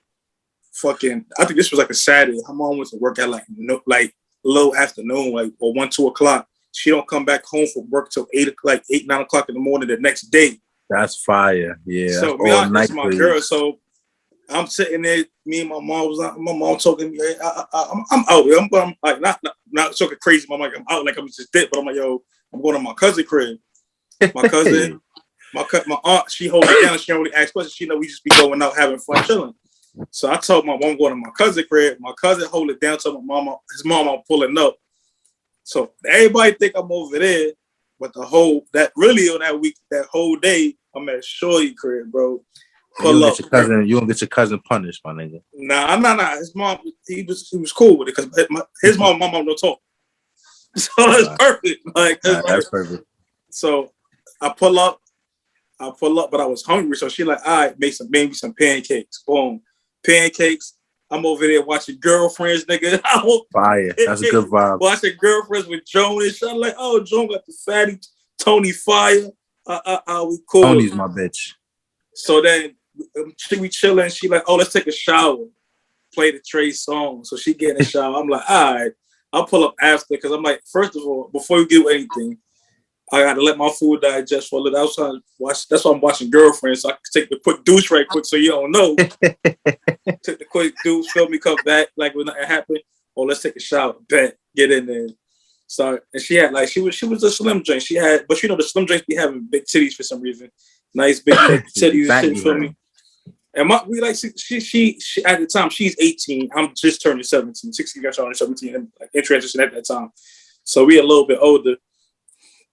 B: fucking, I think this was like a Saturday. Her mom went to work at like low afternoon, like or 1-2 o'clock. She don't come back home from work till 8, 9 o'clock in the morning the next day.
C: That's fire. Yeah.
B: So that's my girl. So I'm sitting there. Me and my mom talking to me. I'm out. I'm like not talking crazy. I'm like I'm out like I'm just dead. But I'm like, yo, I'm going to my cousin crib. My cousin, my aunt, she hold it down. She don't really ask questions. She know we just be going out having fun, chilling. So I told my mom I'm going to my cousin crib. My cousin hold it down. Told my mama, his mom, I'm pulling up. So everybody think I'm over there, but on that week, that whole day, I'm at Shorty crib, bro.
C: You don't get your cousin punished, my nigga.
B: Nah. His mom, he was cool with it because his mom and my mom don't talk. So it's perfect. That's perfect. So I pull up, but I was hungry. So she like, all right, make me some pancakes. Boom. Pancakes. I'm over there watching Girlfriends, nigga.
C: Fire. That's a good vibe.
B: Watching Girlfriends with Joan and shit. I'm like, oh, Joan got the fatty Tony Fire. We cool.
C: Tony's my bitch.
B: So then we chilling. She like, oh, let's take a shower. Play the Trey Songz. So she get in the shower. I'm like, all right. I'll pull up after because I'm like, first of all, before you do anything, I gotta let my food digest for a little. That's why I'm watching Girlfriends. So I can take the quick douche right quick so you don't know. Took the quick douche, feel me come back like when nothing happened. Oh, let's take a shower. Bet. Get in there. So and she had she was a slim drink. She had, but you know the slim drinks be having big titties for some reason. Nice big titties and shit for me. And she at the time she's 18. I'm just turning 17. 16 got turning 17 and in transition at that time. So we a little bit older.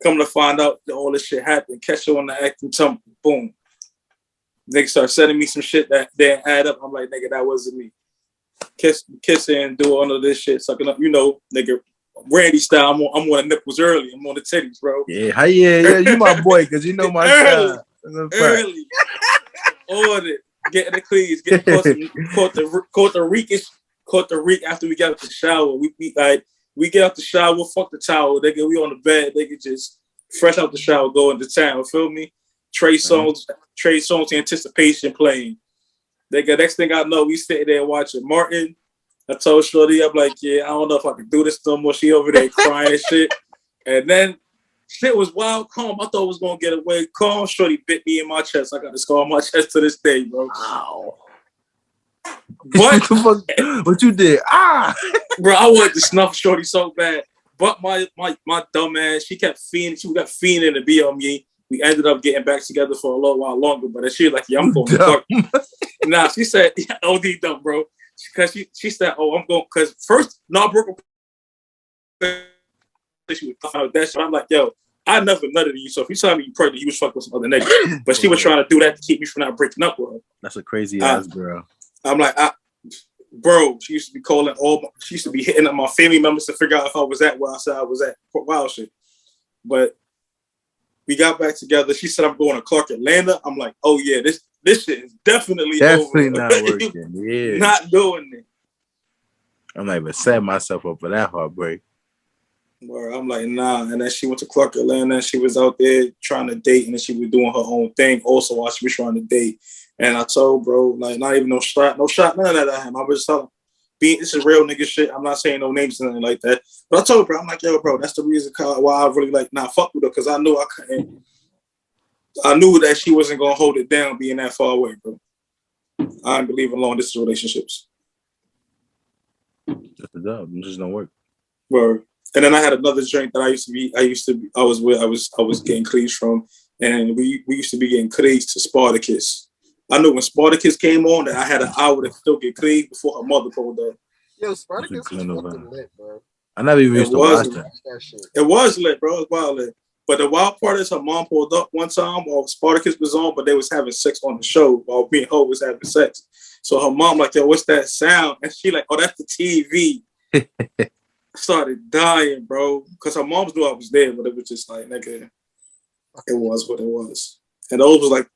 B: Come to find out that all this shit happened. Catch her on the acting tumble. Boom. Nigga start sending me some shit that didn't add up. I'm like, nigga, that wasn't me. Kissing and do all of this shit, sucking up, nigga, Randy style. I'm on the nipples early. I'm on the titties, bro.
C: Yeah, you my boy, because you know my style.
B: Early. Ordered. Getting the cleats. Caught the reek after we got out the shower. We get out the shower, fuck the towel, nigga. We on the bed, nigga, just fresh out the shower, go into town. Feel me? Trey Songz Anticipation playing. Nigga, next thing I know, we sitting there watching Martin. I told Shorty, I'm like, yeah, I don't know if I can do this no more. She over there crying and shit. And then shit was wild calm. I thought it was gonna get away calm. Shorty bit me in my chest. I got a scar on my chest to this day, bro.
C: Wow.
B: What?
C: What you did?
B: Bro, I wanted to snuff Shorty so bad. But my dumb ass, she got fiending to be on me. We ended up getting back together for a little while longer, but she was like, yeah, I'm going to fuck. Nah, she said, yeah, OD dumb, bro. Because she said, oh, I'm going, because first, I broke up. She was talking about that shit. I'm like, yo, I never nutted you, so if you tell me you pregnant, you was fucking with some other nigga. But she was trying to do that to keep me from not breaking up with her.
C: That's a crazy ass girl.
B: I'm like, bro, she used to be calling she used to be hitting up my family members to figure out if I was at where I said I was at. Wild shit. But we got back together. She said I'm going to Clark, Atlanta. I'm like, oh yeah, this shit is definitely over.
C: Not working. Yeah.
B: Not doing it.
C: I'm not even setting myself up for that heartbreak.
B: Where I'm like, nah. And then she went to Clark, Atlanta, and she was out there trying to date, and then she was doing her own thing also while she was trying to date. And I told bro, like, not even no shot, none of that at him. I was telling him, this is real nigga shit. I'm not saying no names or anything like that. But I told bro, I'm like, yo, bro, that's the reason why I really fuck with her, because I knew I couldn't. I knew that she wasn't gonna hold it down being that far away, bro. I don't believe in long distance relationships.
C: Just a dub. It just don't work.
B: Word. And then I had another drink that I was getting cleats from. and we used to be getting crazy to Spartacus. I know when Spartacus came on that I had an hour to still get crazy before her mother pulled up.
D: Yo, Spartacus was fucking lit, bro.
C: I never even used to watch that.
B: It was lit, bro. It was wild lit. But the wild part is her mom pulled up one time while Spartacus was on, but they was having sex on the show while me and her was having sex. So her mom like, yo, what's that sound? And she like, oh, that's the TV. I started dying, bro. Because her moms knew I was there, but it was just like, nigga, it was what it was. And those was like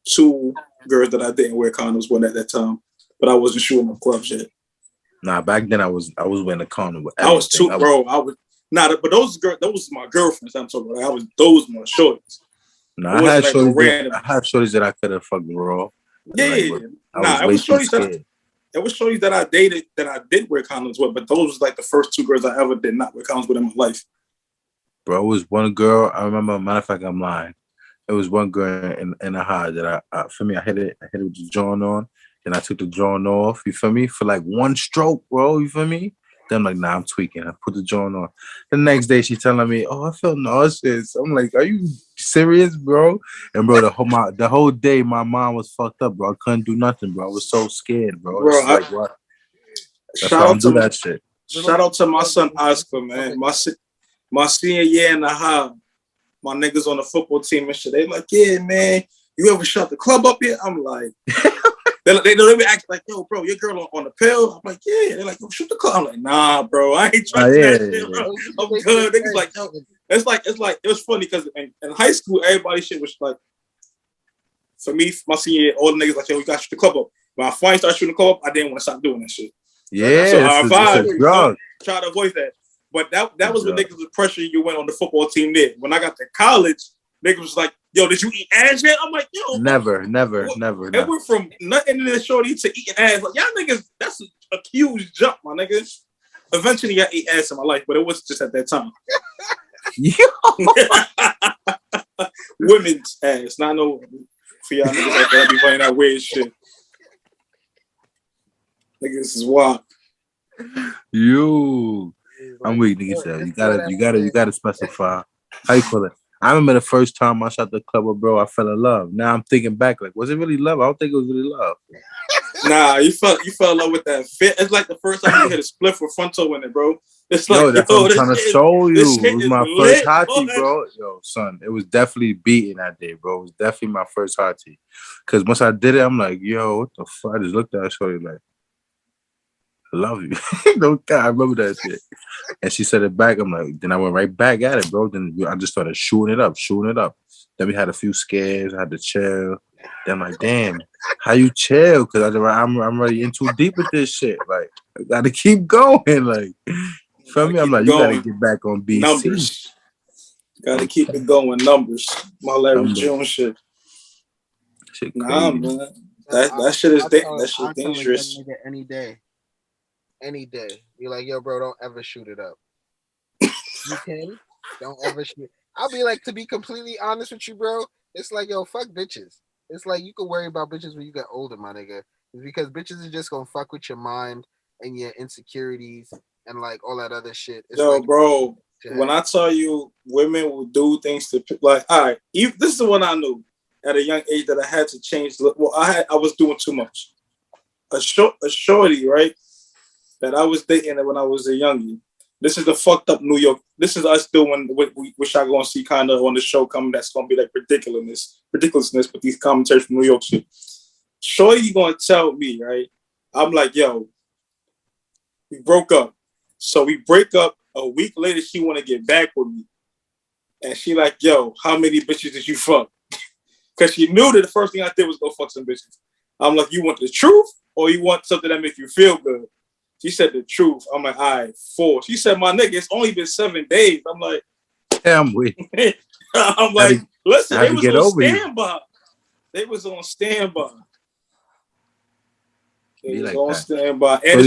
B: 2 girls that I didn't wear condoms with at that time. But I wasn't shooting up clubs yet.
C: Nah, back then I was wearing a condom with
B: everything. I was too, bro. But those was my girlfriends. I'm talking about. Those my shorties.
C: Nah, I had shorties that I could have fucked raw.
B: Yeah, it was shorties that I dated that I did wear condoms with, but those was like the first 2 girls I ever did not wear condoms with in my life.
C: Bro, it was one girl. I remember. Matter of fact, I'm lying. It was one girl in a high that I hit it with the joint on. Then I took the joint off, you feel me? For like 1 stroke, bro, you feel me? Then I'm like, nah, I'm tweaking. I put the joint on. The next day, she telling me, oh, I feel nauseous. I'm like, are you serious, bro? And bro, the whole day, my mind was fucked up, bro. I couldn't do nothing, bro. I was so scared, bro. It's like, what?
B: Shout out to my son, Oscar, man. My senior year in the high, my niggas on the football team and shit, they like, yeah, man, you ever shut the club up yet? I'm like... They be acting like, yo, bro, your girl on the pill. I'm like, yeah. They're like, yo, shoot the club. I'm like, nah, bro, I ain't trying that shit, bro. I'm good. Niggas like, yo, it was funny because in high school, everybody shit was like, for me, my senior year, all the niggas like, yo, we got to shoot the club up. When I finally started shooting the club up, I didn't want to stop doing that shit.
C: Yeah,
B: so try to avoid that. But that was what niggas was pressuring you went on the football team did. When I got to college, niggas was like, yo, did you eat ass yet? I'm like, yo.
C: Never.
B: It went from nothing in the shorty to eating ass. Like, y'all niggas, that's a huge jump, my niggas. Eventually, I ate ass in my life, but it was just at that time. Women's ass. Not no for y'all niggas out there be playing that weird shit. Niggas is wild.
C: I'm weak, niggas. You gotta specify. How you call it? I remember the first time I shot the club up, bro. I fell in love. Now I'm thinking back, like, was it really love? I don't think it was really love.
B: Nah, you fell in love with that fit. It's like the first time you hit a split for front toe in it, bro. It's like,
C: that's what I'm trying to show you. It was my first hottie, bro. Yo, son, it was definitely beating that day, bro. It was definitely my first hottie. Because once I did it, I'm like, yo, what the fuck? I just looked at her, shorty like, I love you. I remember that shit. And she said it back. I'm like, then I went right back at it, bro. Then I just started shooting it up. Then we had a few scares. I had to chill. Then I'm like, damn, how you chill? Because I'm already in too deep with this shit. Like, I got to keep going. Like, feel me? I'm like, you got to get back on BC.
B: Numbers. Got to keep it going. Numbers. My Larry June shit.
C: Shit crazy.
B: Nah, man. That shit is dangerous.
D: Any day. You're like, yo, bro, don't ever shoot it up. You can. Don't ever shoot. I'll be like, to be completely honest with you, bro, it's like, yo, fuck bitches. It's like, you can worry about bitches when you get older, my nigga. It's because bitches are just gonna fuck with your mind and your insecurities and like all that other shit. It's
B: yo,
D: like,
B: bro, when I tell you women will do things to, like, all right, this is the one I knew at a young age that I had to change. Well, I was doing too much. A shorty, right? That I was dating when I was a youngie. This is the fucked up New York. This is us doing what we wish I gonna see kind of on the show coming. That's gonna be like ridiculousness with these commentaries from New York shit. Shorty gonna tell me, right? I'm like, yo, we broke up. So we break up. A week later, she wanna get back with me, and she like, yo, how many bitches did you fuck? Because she knew that the first thing I did was go fuck some bitches. I'm like, you want the truth or you want something that make you feel good? She said the truth. I'm like, all right, 4. She said, my nigga, it's only been 7 days. I'm like,
C: damn, we.
B: I'm like, listen, they was on standby. They was on standby. They was on standby. And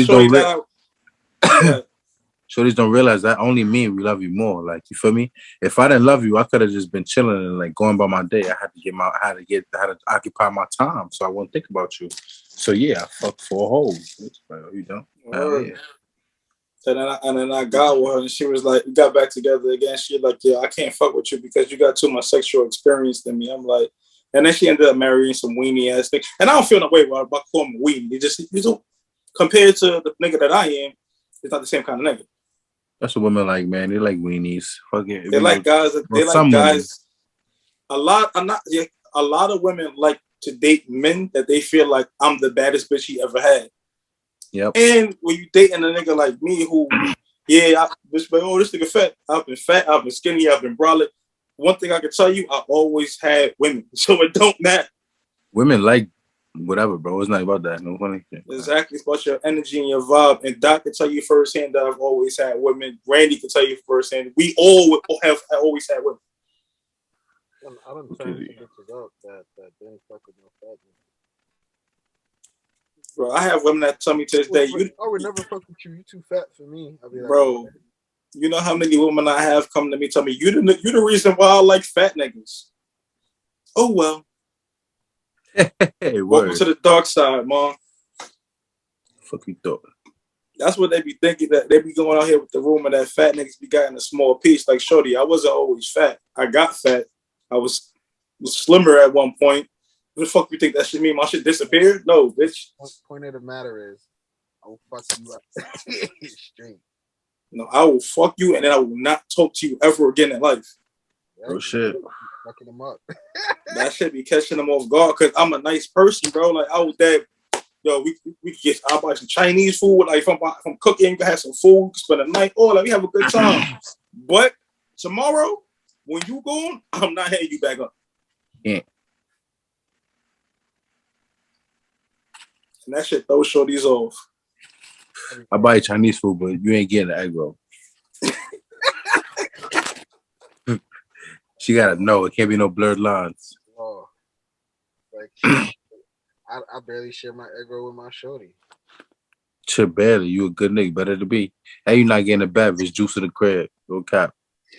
C: shorties don't realize that only me, we love you more. Like, you feel me? If I didn't love you, I could have just been chilling and like going by my day. I had to occupy my time so I wouldn't think about you. So yeah, I fucked 4 hoes. Like, you know? Yeah.
B: And then I got with her, and she was like, we got back together again. She was like, yeah, I can't fuck with you because you got too much sexual experience than me. I'm like, and then she ended up marrying some weenie ass thing. And I don't feel no way about calling him a weenie. You don't compared to the nigga that I am, it's not the same kind of nigga.
C: That's what women like, man. They like weenies. Fuck it.
B: They like guys. They like guys. Women. A lot of women like to date men that they feel like I'm the baddest bitch he ever had.
C: Yep.
B: And when you dating a nigga like me who, this nigga fat. I've been fat. I've been skinny. I've been brolic. One thing I can tell you, I always had women, so it don't matter.
C: Women like whatever, bro. It's not about that. No funny thing.
B: Exactly. It's about your energy and your vibe. And Doc can tell you firsthand that I've always had women. Randy can tell you firsthand. We all have always had women.
D: I don't turn bitches up that didn't fuck with no fat nigga.
B: Bro, I have women that tell me to this day,
D: I would never fuck with you. You too fat for me. I'll be like,
B: bro, you know how many women I have come to me tell me you the reason why I like fat niggas. Oh well.
C: Hey,
B: welcome to the dark side, mom.
C: Fuck you thought.
B: That's what they be thinking, that they be going out here with the rumor that fat niggas be getting a small piece. Like, shorty, I wasn't always fat. I got fat. I was slimmer at one point. What the fuck you think that shit mean? My shit disappeared? No, bitch.
D: The point of the matter is, I will fuck you up straight.
B: No, I will fuck you and then I will not talk to you ever again in life.
C: Oh shit.
D: Fucking them up.
B: That shit be catching them off guard because I'm a nice person, bro. Like I was that. Yo, we get. I'll buy some Chinese food. Like if I'm cooking, we can have some food, spend a night. Oh, like we have a good time. But tomorrow, when you gone, I'm not hitting you back up.
C: Yeah.
B: And that shit throws shorties off.
C: I buy Chinese food, but you ain't getting the egg roll. She gotta know it can't be no blurred lines.
D: Oh, like I barely share my egg roll with my shorty.
C: Shit, barely. You a good nigga, better to be. And you not getting a beverage, juice in the crib. No cap.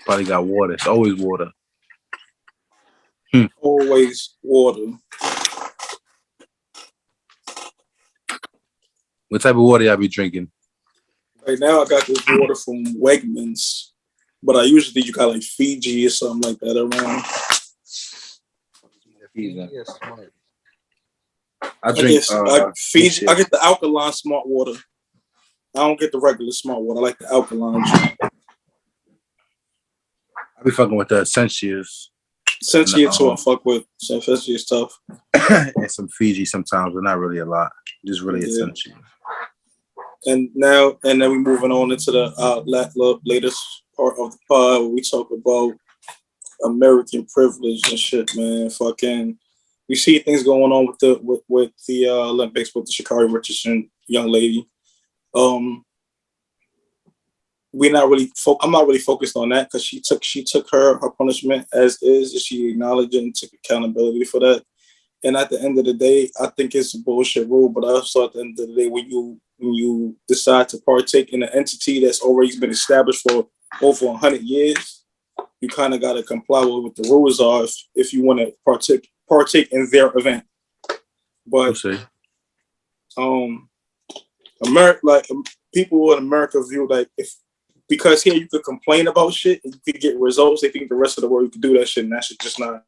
C: Probably got water. It's always water.
B: Always water.
C: What type of water y'all be drinking?
B: Right now, I got this water from Wegmans, but I usually you got like Fiji or something like that around.
C: I drink
B: Fiji. I get the alkaline smart water. I don't get the regular smart water. I like the alkaline. I
C: be fucking with the Essentials.
B: Essential too. I fuck with Essential stuff.
C: And some Fiji sometimes, but not really a lot. Just really Essential.
B: And then we moving on into the latest part of the pod where we talk about American privilege and shit, man. Fucking, we see things going on with the Olympics with the Sha'Carri Richardson young lady. I'm not really focused on that because she took her punishment as is, and she acknowledged it and took accountability for that. And at the end of the day, I think it's a bullshit rule. But also at the end of the day, when you decide to partake in an entity that's already been established for over 100 years, you kind of got to comply with what the rules are if you want to partake in their event. But people in America view like because here you could complain about shit and you could get results, they think the rest of the world you could do that shit, and that shit just not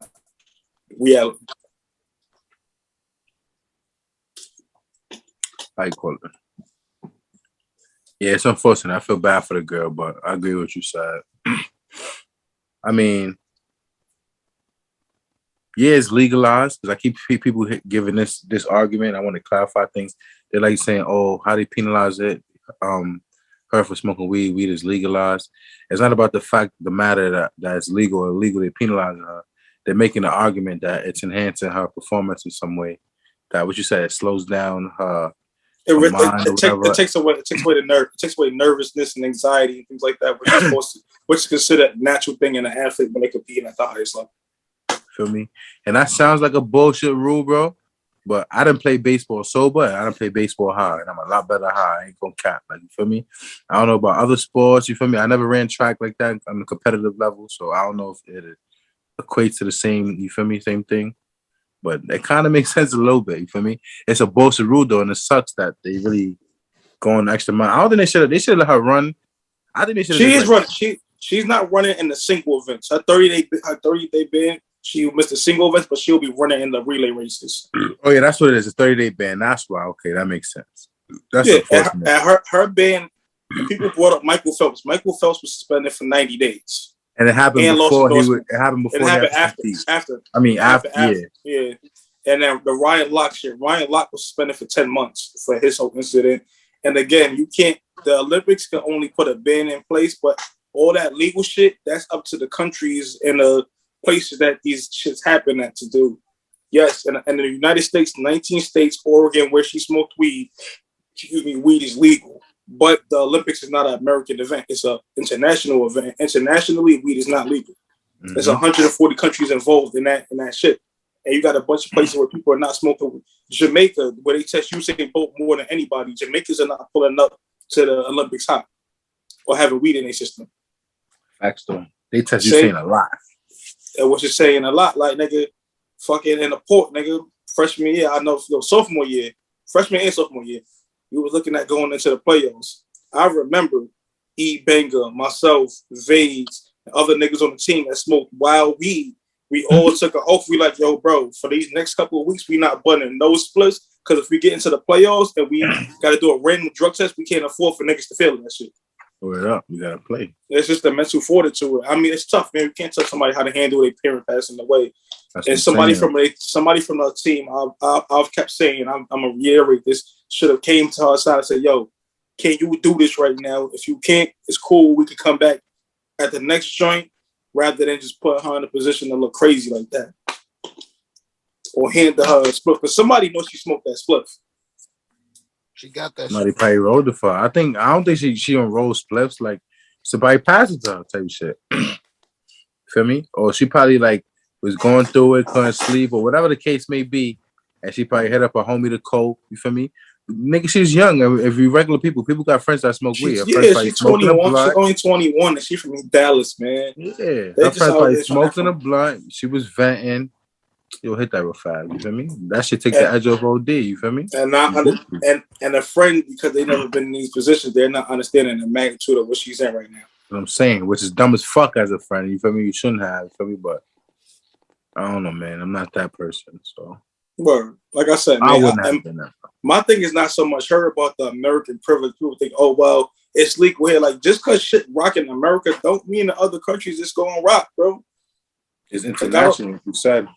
B: reality.
C: High quality. Yeah, it's unfortunate. I feel bad for the girl, but I agree with what you said. I mean, yeah, it's legalized because I keep people giving this argument. I want to clarify things. They're like saying, "Oh, how they penalize it? Her for smoking weed. Weed is legalized." It's not about the matter that it's legal or illegal. They penalize her. They're making the argument that it's enhancing her performance in some way. That what you said, it slows down her. It
B: takes away nervousness and anxiety and things like that, which is considered a natural thing in an athlete when they compete at the highest level.
C: Feel me? And that sounds like a bullshit rule, bro. But I didn't play baseball sober, and I didn't play baseball high, and I'm a lot better high. I ain't gonna cap, like, you feel me? I don't know about other sports, you feel me? I never ran track like that on a competitive level, so I don't know if it equates to the same, you feel me? Same thing. But it kind of makes sense a little bit, you feel me? It's a bullshit rule though, and it sucks that they really going the extra mile. I don't think they should let her run. I think they should.
B: She is running. She's not running in the single events. Her 30-day ban. She missed the single events, but she'll be running in the relay races.
C: Oh yeah, that's what it is. A 30-day ban. That's why. Okay, that makes sense. That's
B: and her ban. People brought up Michael Phelps. Michael Phelps was suspended for 90 days.
C: And it happened before he would. It happened before.
B: It happened after.
C: I mean, after.
B: Yeah. And then the Ryan Locke shit. Ryan Locke was suspended for 10 months for his whole incident. And again, you can't. The Olympics can only put a ban in place, but all that legal shit, that's up to the countries and the places that these shits happen at to do. Yes, and in the United States, 19 states, Oregon, where she smoked weed, weed is legal. But the Olympics is not an American event. It's an international event. Internationally, weed is not legal. Mm-hmm. There's 140 countries involved in that shit. And you got a bunch of places where people are not smoking. Jamaica, where they test Usain Bolt more than anybody, Jamaicans are not pulling up to the Olympics hot or having weed in their system.
C: Facts though. They test Usain a lot.
B: And what you're saying a lot, like nigga, fucking in the port, nigga, freshman year, I know, sophomore year, freshman and sophomore year, we were looking at going into the playoffs. I remember E. Banger, myself, Vades, and other niggas on the team that smoked wild weed. We all took an oath. We like, yo, bro, for these next couple of weeks, we not bunning no splits. Because if we get into the playoffs and we got to do a random drug test, we can't afford for niggas to fail that shit.
C: Throw it up. You got to play.
B: It's just the mental fortitude. I mean, it's tough, man. You can't tell somebody how to handle their parent passing away. And somebody from the team, I've kept saying, I'm going to reiterate this, should have came to our side and said, yo, can you do this right now? If you can't, it's cool. We could come back at the next joint rather than just put her in a position to look crazy like that. Or hand her a spliff. Because somebody knows she smoked that spliff.
D: She got that
C: somebody
D: shit.
C: probably rolled it for her. I don't think she on roll spliffs. Like, somebody passed it to her type shit. Feel me? Or she probably, like, was going through it, couldn't sleep, or whatever the case may be. And she probably hit up her homie to coke. You feel me? Nigga, she's young. If we regular people got friends that smoke weed.
B: She's 21. She's only 21, and she's from Dallas, man.
C: Yeah. Her friends probably smoking a blunt. She was venting. You'll hit that real fast. You feel me? That should take the edge off OD. You feel me?
B: And a friend, because they never been in these positions, they're not understanding the magnitude of what she's in right now.
C: What I'm saying, which is dumb as fuck as a friend. You feel me? You shouldn't have. You feel me? But I don't know, man. I'm not that person. So,
B: well, like I said, man, I wouldn't have been that. My thing is not so much her about the American privilege. People think, oh, well, it's legal here. Like, just because shit rock in America don't mean in other countries it's going to rock, bro.
C: It's international, like you said.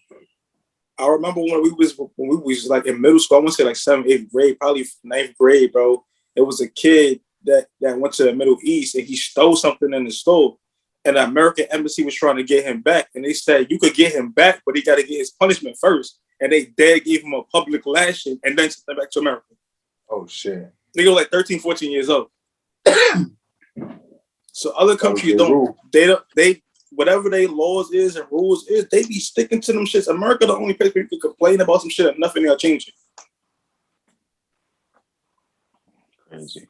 B: I remember when we was like in middle school, I want to say like 7th, 8th grade, probably 9th grade, bro. It was a kid that went to the Middle East and he stole something in the store. And the American embassy was trying to get him back. And they said, you could get him back, but he got to get his punishment first. And they gave him a public lashing and then sent him back to America.
C: Oh, shit.
B: They go like 13, 14 years old. So other countries they whatever their laws is and rules is, they be sticking to them shits. America the only place where you can complain about some shit and nothing else changing.
C: Crazy.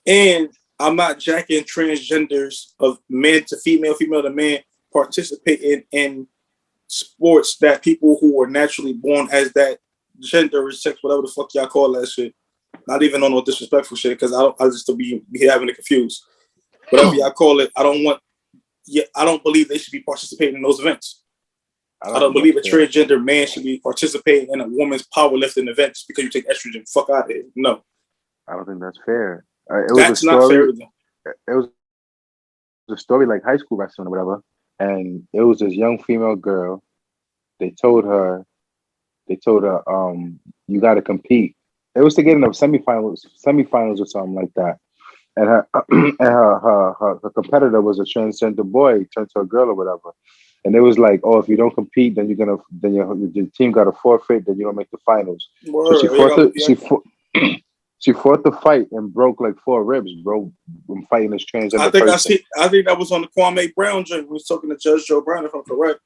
B: And I'm not jacking transgenders of men to female, female to man participating in sports that people who are naturally born as that gender or sex, whatever the fuck y'all call that shit. Not even on no disrespectful shit, because I just to be having it confused. Whatever y'all call it, I don't believe they should be participating in those events. I don't believe a transgender man should be participating in a woman's powerlifting events because you take estrogen. Fuck out of here. No.
E: I don't think that's fair.
B: That's not fair.
E: It was a story like high school wrestling or whatever. And it was this young female girl. They told her, you got to compete. It was to get in the semifinals or something like that. And her competitor was a transgender boy turned to a girl or whatever. And it was like, oh, if you don't compete, then your team got to forfeit. Then you don't make the finals. Word, so she fought the fight and broke like 4 ribs, bro, from fighting this transgender person.
B: I think that was on the Kwame Brown joint. We was talking to Judge Joe Brown, if I'm correct.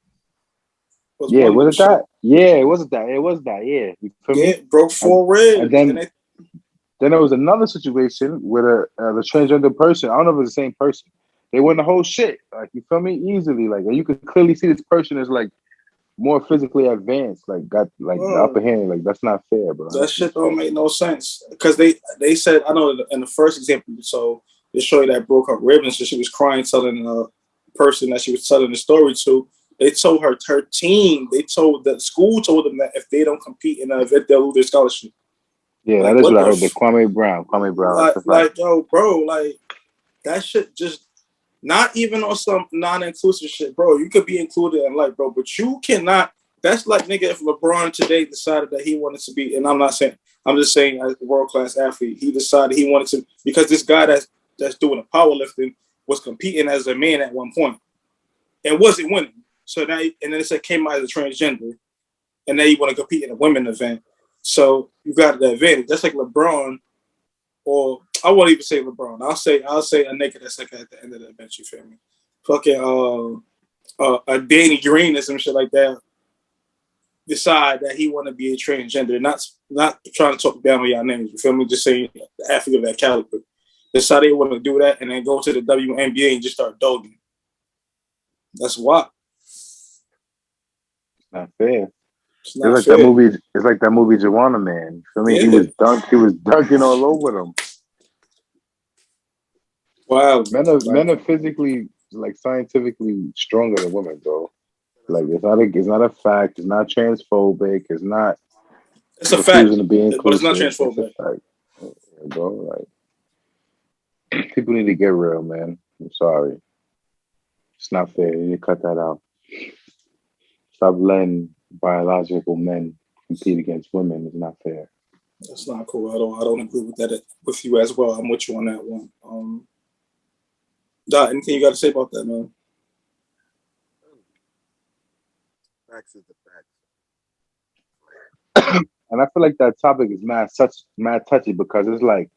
E: Yeah, was it that? Yeah, it was that. It was that. Yeah, you feel me?
B: Broke 4 ribs.
E: And then there was another situation with the transgender person. I don't know if it's the same person. They won the whole shit. Like, you feel me? Easily. Like, you could clearly see this person is like more physically advanced, like got like the upper hand. Like that's not fair, bro.
B: That shit don't make no sense. Because they said, I know in the first example, so they show you that broke her ribbon, so she was crying, telling the person that she was telling the story to. They told her team, they told the school told them that if they don't compete in an event, they'll lose their scholarship.
E: Yeah, like, that is what I heard. The Kwame Brown.
B: Like, yo, bro, like that shit just not even on some non-inclusive shit, bro. You could be included in life, bro, but you cannot. That's like, nigga, if LeBron today decided that he wanted to be, and I'm just saying as a world-class athlete, he decided he wanted to, because this guy that's doing the powerlifting was competing as a man at one point and wasn't winning. So now, and then it came out as a transgender, and now you want to compete in a women event. So you got the advantage. That's like LeBron, or I won't even say LeBron. I'll say a nigga that's like at the end of the event. You feel me? Fucking a Danny Green or some shit like that. Decide that he want to be a transgender, not trying to talk down on y'all names. You feel me? Just saying the athlete of that caliber. Decide they want to do that, and then go to the WNBA and just start dogging. That's why.
E: Not fair. It's like fair. That movie. It's like that movie Joanna Man. For me, yeah. He was dunking all over them.
B: Wow,
E: men are physically, like, scientifically stronger than women, bro. Like it's not a fact. It's not transphobic. It's not.
B: It's a fact, but it's not transphobic,
E: yeah, bro. Like people need to get real, man. I'm sorry. It's not fair. You need to cut that out. Stop letting biological men compete against women. It's not fair.
B: That's not cool. I don't agree with that with you as well. I'm with you on that one. Anything you got to say about that, man?
D: Facts is the facts.
E: And I feel like that topic is mad touchy because it's like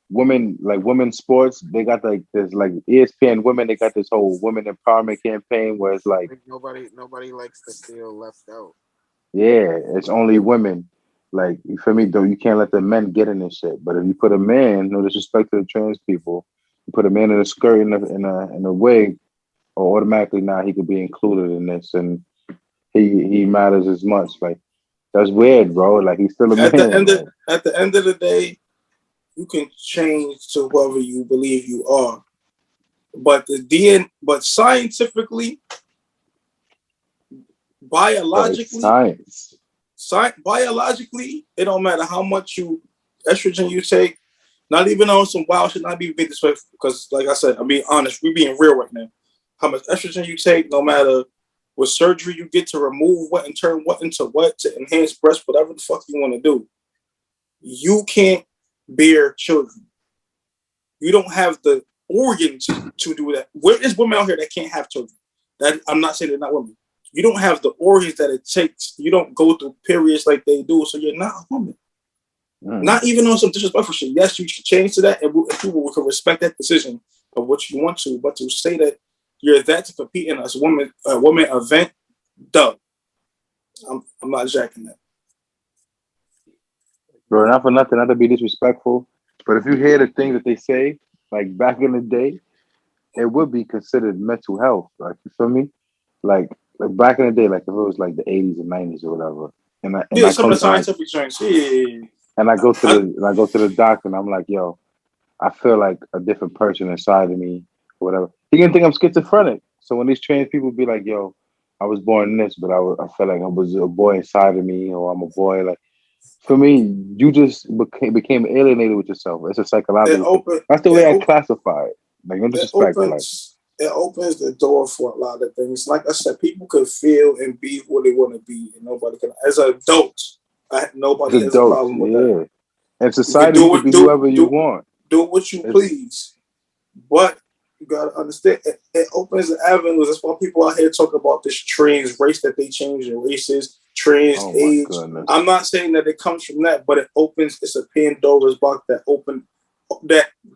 E: women's sports. They got like this, like ESPN women. They got this whole women empowerment campaign where it's like
D: nobody likes to feel left out.
E: Yeah, it's only women. Like, you feel me? Though you can't let the men get in this shit. But if you put a man, no disrespect to the trans people, you put a man in a skirt in a wig, or automatically now he could be included in this, and he matters as much. Like, that's weird, bro. Like, he's still a man.
B: At the end of the day, you can change to whoever you believe you are, but scientifically, biologically, it don't matter how much estrogen you take. Not even on some wild shit. Not be disrespectful, because, like I said, I'm being honest. We being real right now. How much estrogen you take, no matter what surgery you get to remove what and turn what into what to enhance breast, whatever the fuck you want to do, you can't bear children. You don't have the organs to do that. There's women out here that can't have children. That I'm not saying they're not women. You don't have the organs that it takes. You don't go through periods like they do, so you're not a woman. Not even on some disrespectful shit. Yes, you should change to that, and people can respect that decision of what you want to. But to say that you're that to compete in a woman event, duh. I'm not jacking that.
E: Bro, not for nothing, not to be disrespectful, but if you hear the things that they say, like back in the day, it would be considered mental health. Like, you feel me? Like back in the day, like if it was like the 80s and 90s or whatever. And
B: some of the scientific drinks. Yeah.
E: And I go to the doctor and I'm like, yo, I feel like a different person inside of me or whatever. He didn't think I'm schizophrenic. So when these trans people be like, yo, I was born this, but I felt like I was a boy inside of me, or I'm a boy. Like, for me, you just became alienated with yourself. It's a psychological. That's the way I classify it. Like, no disrespect.
B: It opens the door for a lot of things. Like I said, people could feel and be who they want to be, and nobody can. As adults, nobody has a problem with that.
E: And society, you can be whoever you want.
B: Do what you please, but you gotta understand it opens the avenues. That's why people out here talk about this trans race, that they change their races, trans age. Goodness. I'm not saying that it comes from that, but it's a Pandora's box that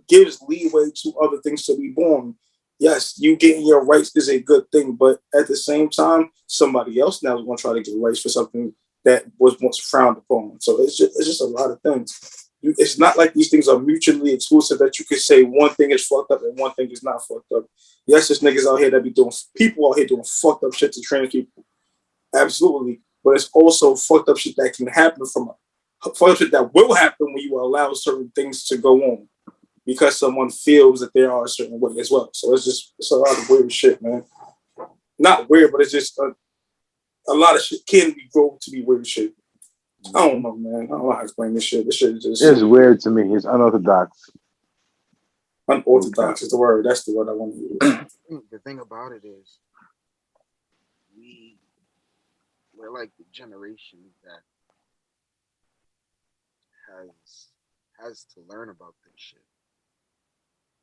B: gives leeway to other things to be born. Yes, you getting your rights is a good thing, but at the same time, somebody else now is going to try to get rights for something that was once frowned upon. So it's just a lot of things. It's not like these things are mutually exclusive that you could say one thing is fucked up and one thing is not fucked up. Yes, there's niggas out here that be doing, people out here doing fucked up shit to trans people. Absolutely. But it's also fucked up shit that can happen from fucked up shit that will happen when you allow certain things to go on because someone feels that they are a certain way as well. So it's a lot of weird shit, man. Not weird, but it's just a lot of shit can be grown to be weird shit. I don't know, man. I don't know how to explain this shit. This shit is just...
E: It's weird to me. It's unorthodox.
B: Unorthodox is the word. That's the word I want to use.
D: The thing about it is, we're like the generation that has to learn about this shit.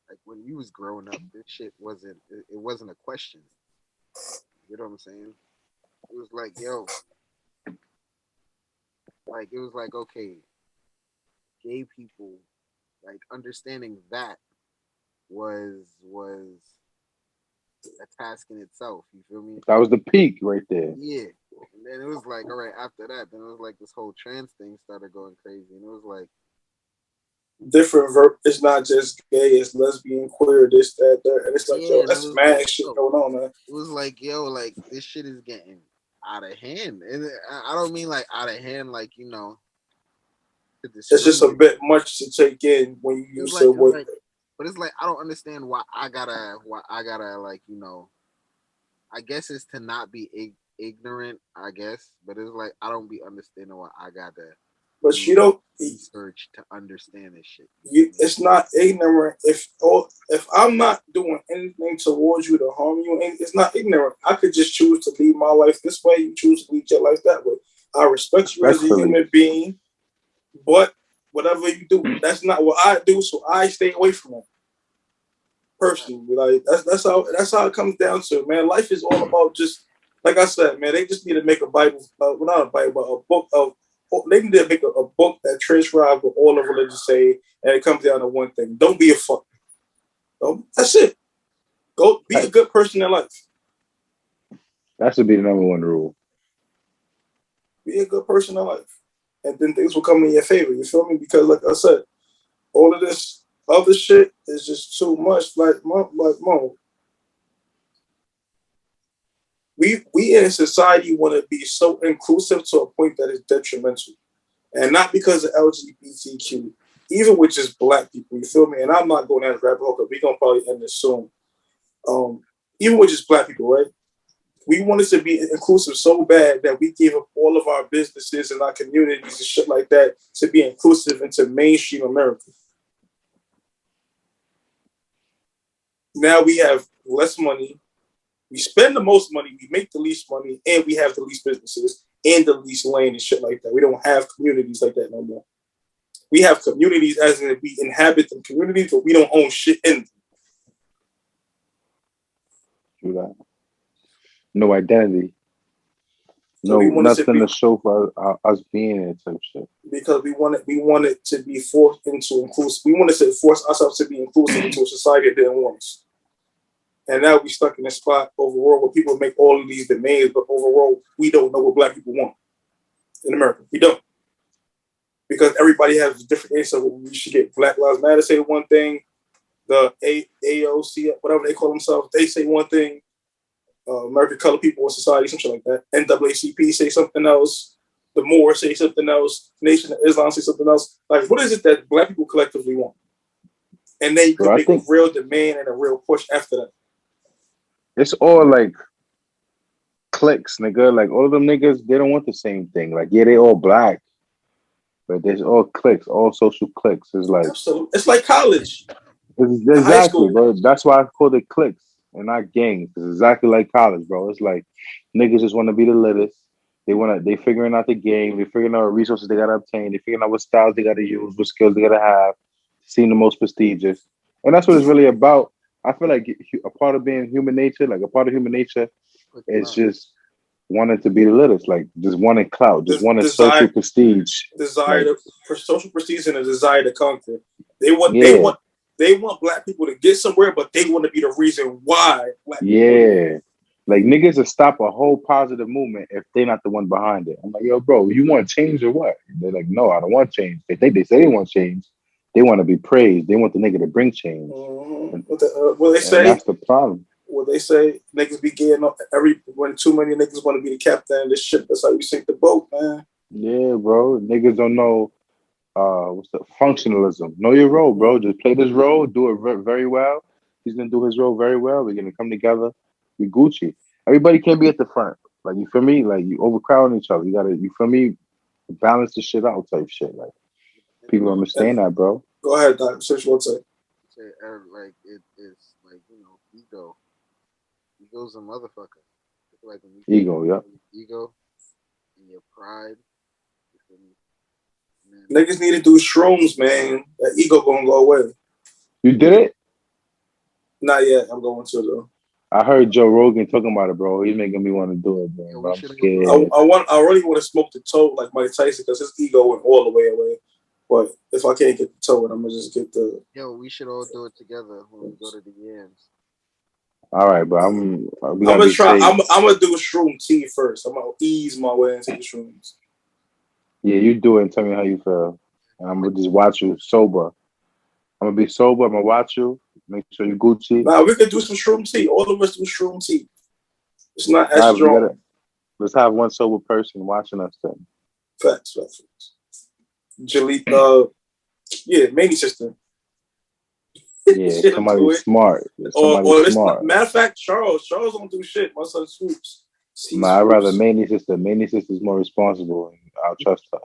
D: Like when we was growing up, this shit wasn't a question. You know what I'm saying? It was like, yo, like it was like, okay, gay people, like understanding that was a task in itself. You feel me?
E: That was the peak right there.
D: Yeah. And then it was like, all right, after that, then it was like this whole trans thing started going crazy. And it was like
B: different verb. It's not just gay, it's lesbian, queer, this, that, that. And it's like, yo, that's mad like, shit going on, man.
D: It was like, yo, like this shit is getting out of hand. And I don't mean like out of hand, like, you know.
B: It's just a bit much to take in when you use it.
D: Like, but it's like I don't understand why I gotta like, you know, I guess it's to not be ignorant, I guess, but it's like I don't be understanding why I gotta.
B: But you don't
D: research to understand this shit.
B: It's not ignorant. If I'm not doing anything towards you to harm you, it's not ignorant. I could just choose to lead my life this way. You choose to lead your life that way. I respect you as a human being, but whatever you do, that's not what I do. So I stay away from it. Personally, like that's how it comes down to, man. Life is all about just like I said, man. They just need to make a Bible, not a Bible, but a book of. They need to make a book that transcribes what all the religions say, and it comes down to one thing: don't be a fuck. That's it. Go be a good person in life.
E: That should be the number one rule.
B: Be a good person in life, and then things will come in your favor. You feel me? Because, like I said, all of this other shit is just too much. Like Mo. We in society want to be so inclusive to a point that is detrimental. And not because of LGBTQ, even with just black people, you feel me? And I'm not going down this rabbit hole because we're going to probably end this soon. Even with just black people, right? We wanted to be inclusive so bad that we gave up all of our businesses and our communities and shit like that to be inclusive into mainstream America. Now we have less money. We spend the most money, we make the least money, and we have the least businesses and the least land and shit like that. We don't have communities like that no more. We have communities as in we inhabit the communities, but we don't own shit in them.
E: True that. No identity. So nothing to show for us being it type shit.
B: Because we wanted to be forced into inclusive. We wanted to force ourselves to be inclusive into a society that didn't want us. And now we stuck in a spot overall where people make all of these demands, but overall, we don't know what black people want in America. We don't. Because everybody has a different answer what we should get. Black Lives Matter say one thing, the AOC, whatever they call themselves, they say one thing, American Colored People in Society, something like that. NAACP say something else, the Moors say something else, Nation of Islam say something else. Like, what is it that black people collectively want? And they could make a real demand and a real push after that.
E: It's all like cliques, nigga. Like all of them niggas, they don't want the same thing. Like, yeah, they all black, but there's all cliques, all social cliques. It's like
B: absolutely. It's like college.
E: Exactly, bro. That's why I call it cliques and not gangs. It's exactly like college, bro. It's like niggas just want to be the littest. They figuring out the game. They figuring out what resources they gotta obtain. They figuring out what styles they gotta use, what skills they gotta have. Seem the most prestigious, and that's what it's really about. I feel like a part of being human nature, like a part of human nature, is just wanting to be the littest, like just wanting clout, just wanting social prestige,
B: for social prestige and a desire to conquer. They want black people to get somewhere, but they want to be the reason why.
E: Like niggas will stop a whole positive movement if they're not the one behind it. I'm like, yo, bro, you want change or what? And they're like, no, I don't want change. They say they want change. They want to be praised. They want the nigga to bring change.
B: Well, they say
E: that's the problem.
B: what they say, niggas be getting up when too many niggas want to be the captain of this ship. That's how you sink the boat, man.
E: Yeah, bro. Niggas don't know what's the functionalism. Know your role, bro. Just play this role, do it very well. He's gonna do his role very well. We're gonna come together. We Gucci. Everybody can't be at the front. Like, you feel me? Like, you overcrowding each other. You gotta, you feel me? Balance the shit out type shit. Like, people understand that, bro.
B: Go ahead, Doc. Search what's it.
D: Like it's like, ego. Ego's a motherfucker. I feel like when you
E: Ego, yeah.
D: ego and your pride, you feel me? Man,
B: Niggas need to do shrooms, man. That ego gonna go away.
E: You did it?
B: Not yet. I'm going to though.
E: I heard Joe Rogan talking about it, bro. He's making me want to do it, bro.
D: Yeah,
E: But I'm scared.
B: I really want to smoke the toad like Mike Tyson because his ego went all the way away. But if I can't get the toad, I'm gonna just get the.
D: Yo, we should all do it together when we go to the yams.
E: All right, but I'm
B: gonna try. I'm gonna do a shroom tea first. I'm gonna ease my way into the shrooms.
E: Yeah, you do it and tell me how you feel. And I'm gonna just watch you sober. I'm gonna be sober. I'm gonna watch you. Make sure you Gucci.
B: Nah, we could do some shroom tea. All of us do shroom tea. It's not as strong.
E: Let's have one sober person watching us then.
B: Facts. Jaleel, Manny sister.
E: Yeah, somebody smart.
B: Smart. Matter of fact, Charles don't do shit. My son swoops.
E: Nah, I'd rather Manny sister. Manny sister's more responsible, and I'll trust her.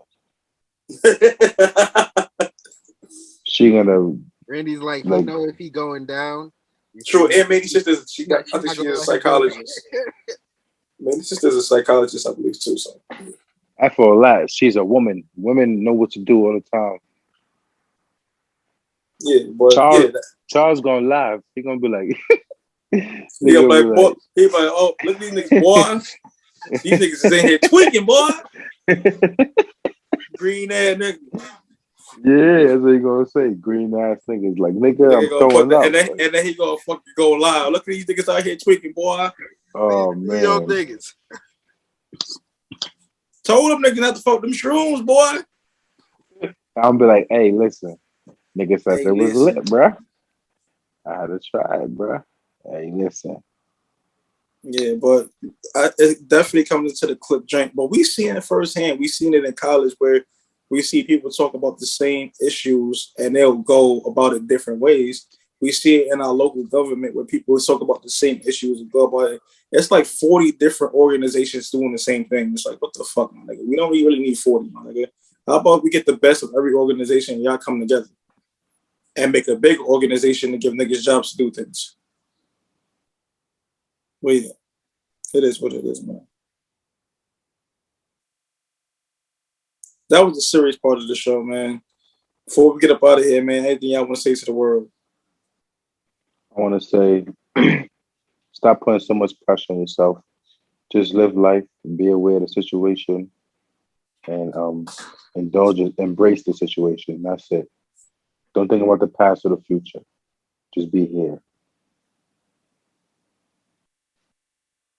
E: She gonna.
D: Randy's like, you know, if he going down.
B: True, and Manny's sister, I think she is a psychologist. Manny's sister is a psychologist, I believe, too. So.
E: I feel a lot. She's a woman. Women know what to do all the time.
B: Yeah, but
E: Charles gonna laugh. He gonna be like,
B: boy, he like, oh, look at these niggas, boy. These niggas is in here tweaking, boy. Green ass nigga.
E: Yeah, that's what he gonna say. Green ass niggas, like, nigga, I'm throwing up.
B: And then he gonna fucking go live. Look at these niggas out here tweaking, boy.
E: Oh man,
D: yo niggas.
B: Told them niggas not to fuck them shrooms, boy.
E: I'll be like, hey, listen. Nigga said it was lit, bruh. I had to try it, bruh. Hey, listen.
B: Yeah, but it definitely comes into the clip drink. But we seen it firsthand. We seen it in college where we see people talk about the same issues and they'll go about it different ways. We see it in our local government where people talk about the same issues and go about it. It's like 40 different organizations doing the same thing. It's like, what the fuck, my nigga? We don't really need 40, my nigga. How about we get the best of every organization and y'all come together and make a big organization to give niggas jobs to do things? Well, yeah, it is what it is, man. That was the serious part of the show, man. Before we get up out of here, man, anything y'all want to say to the world?
E: I want to say, stop putting so much pressure on yourself. Just live life and be aware of the situation and embrace the situation. That's it. Don't think about the past or the future. Just be here.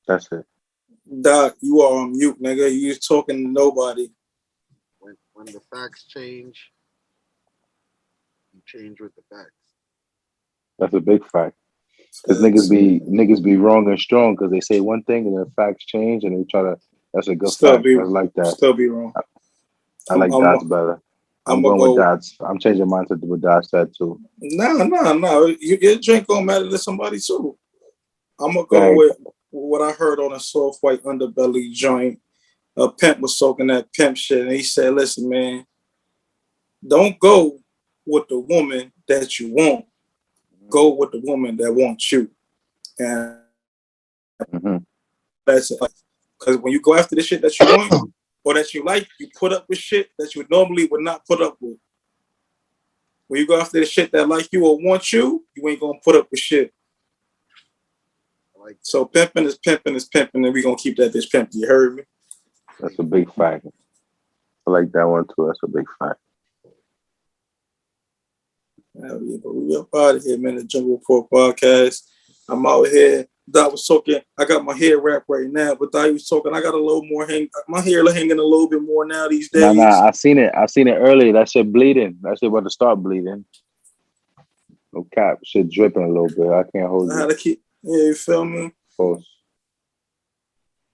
E: That's it.
B: Doc, you are on mute, nigga. You just talking to nobody.
D: When the facts change, you change with the facts.
E: That's a big fact. Because niggas be wrong and strong because they say one thing and then facts change and they try to. That's a good fact. I like that.
B: Still be wrong.
E: I like Dod's better. I'm going with Dod's. I'm changing mine to what Dod said too.
B: No. Your drink gonna matter to somebody too. I'm gonna go with what I heard on a soft white underbelly joint. A pimp was soaking that pimp shit, and he said, "Listen, man, don't go with the woman that you want. Go with the woman that wants you." And that's it. Because when you go after the shit that you want or that you like, you put up with shit that you normally would not put up with. When you go after the shit that like you or want you, you ain't gonna put up with shit. So pimping is pimping is pimping, and we gonna keep that bitch pimping. You heard me?
E: That's a big fact. I like that one too. That's a big fact.
B: But we up out of here, man. The Jungle Report podcast. I'm out here. Doc was talking. I got my hair wrapped right now, but Doc was talking. I got a little more my hair hanging a little bit more now these days.
E: Nah. I seen it earlier. That shit bleeding. That shit about to start bleeding. No cap. Shit dripping a little bit. I can't hold it.
B: Yeah, you feel me?
E: Of course.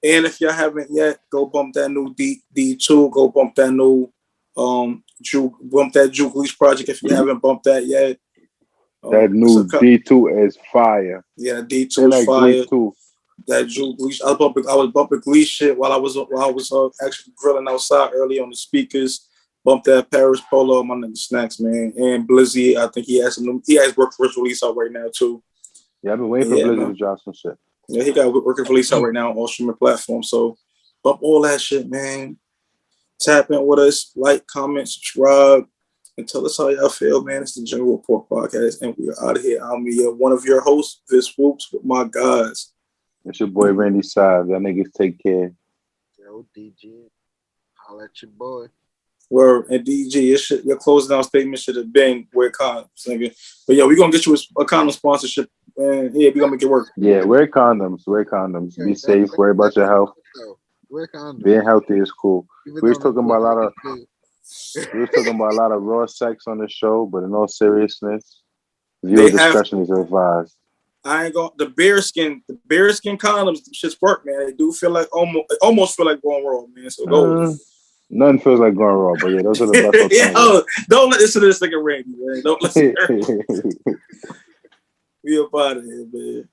B: And if y'all haven't yet, go bump that new D2. Go bump that new bump that Juke Leash project if you haven't bumped that yet.
E: That new D2 is fire.
B: Yeah, D2 is fire.
E: Too.
B: That Juke Leash. I was bumping Glee shit while I was actually grilling outside early on the speakers. Bump that Paris Polo, my nigga Snacks, man. And Blizzy, I think he has work for his release out right now too.
E: Yeah, I've been waiting for Blizzy to drop some shit.
B: Yeah, he got work release out right now on all streaming platforms. So bump all that shit, man. Tap in with us, like, comment, subscribe, and tell us how y'all feel, man. It's the General Report Podcast, and we are out of here. I'm one of your hosts, Vis Whoops, with my guys.
E: It's your boy Randy Saab. Y'all niggas take care.
D: Yo, DG, holla at your boy.
B: Word, and DG, your closing down statement should have been wear condoms, nigga. But yeah, we're gonna get you a condom sponsorship, and yeah, we're gonna make it work.
E: Yeah, wear condoms. Wear condoms. Be safe. Worry about your health.
D: Wear condoms.
E: Being healthy is cool. We was talking about a lot of raw sex on the show, but in all seriousness, viewer discretion is advised.
B: I ain't going the bearskin condoms. Shit's work, man. They do feel like almost feel like going raw, man. So go.
E: Nothing feels like going raw, but yeah, those are the best.
B: Yeah, don't listen to this nigga Randy, man. Don't listen to her. We up out of here, man.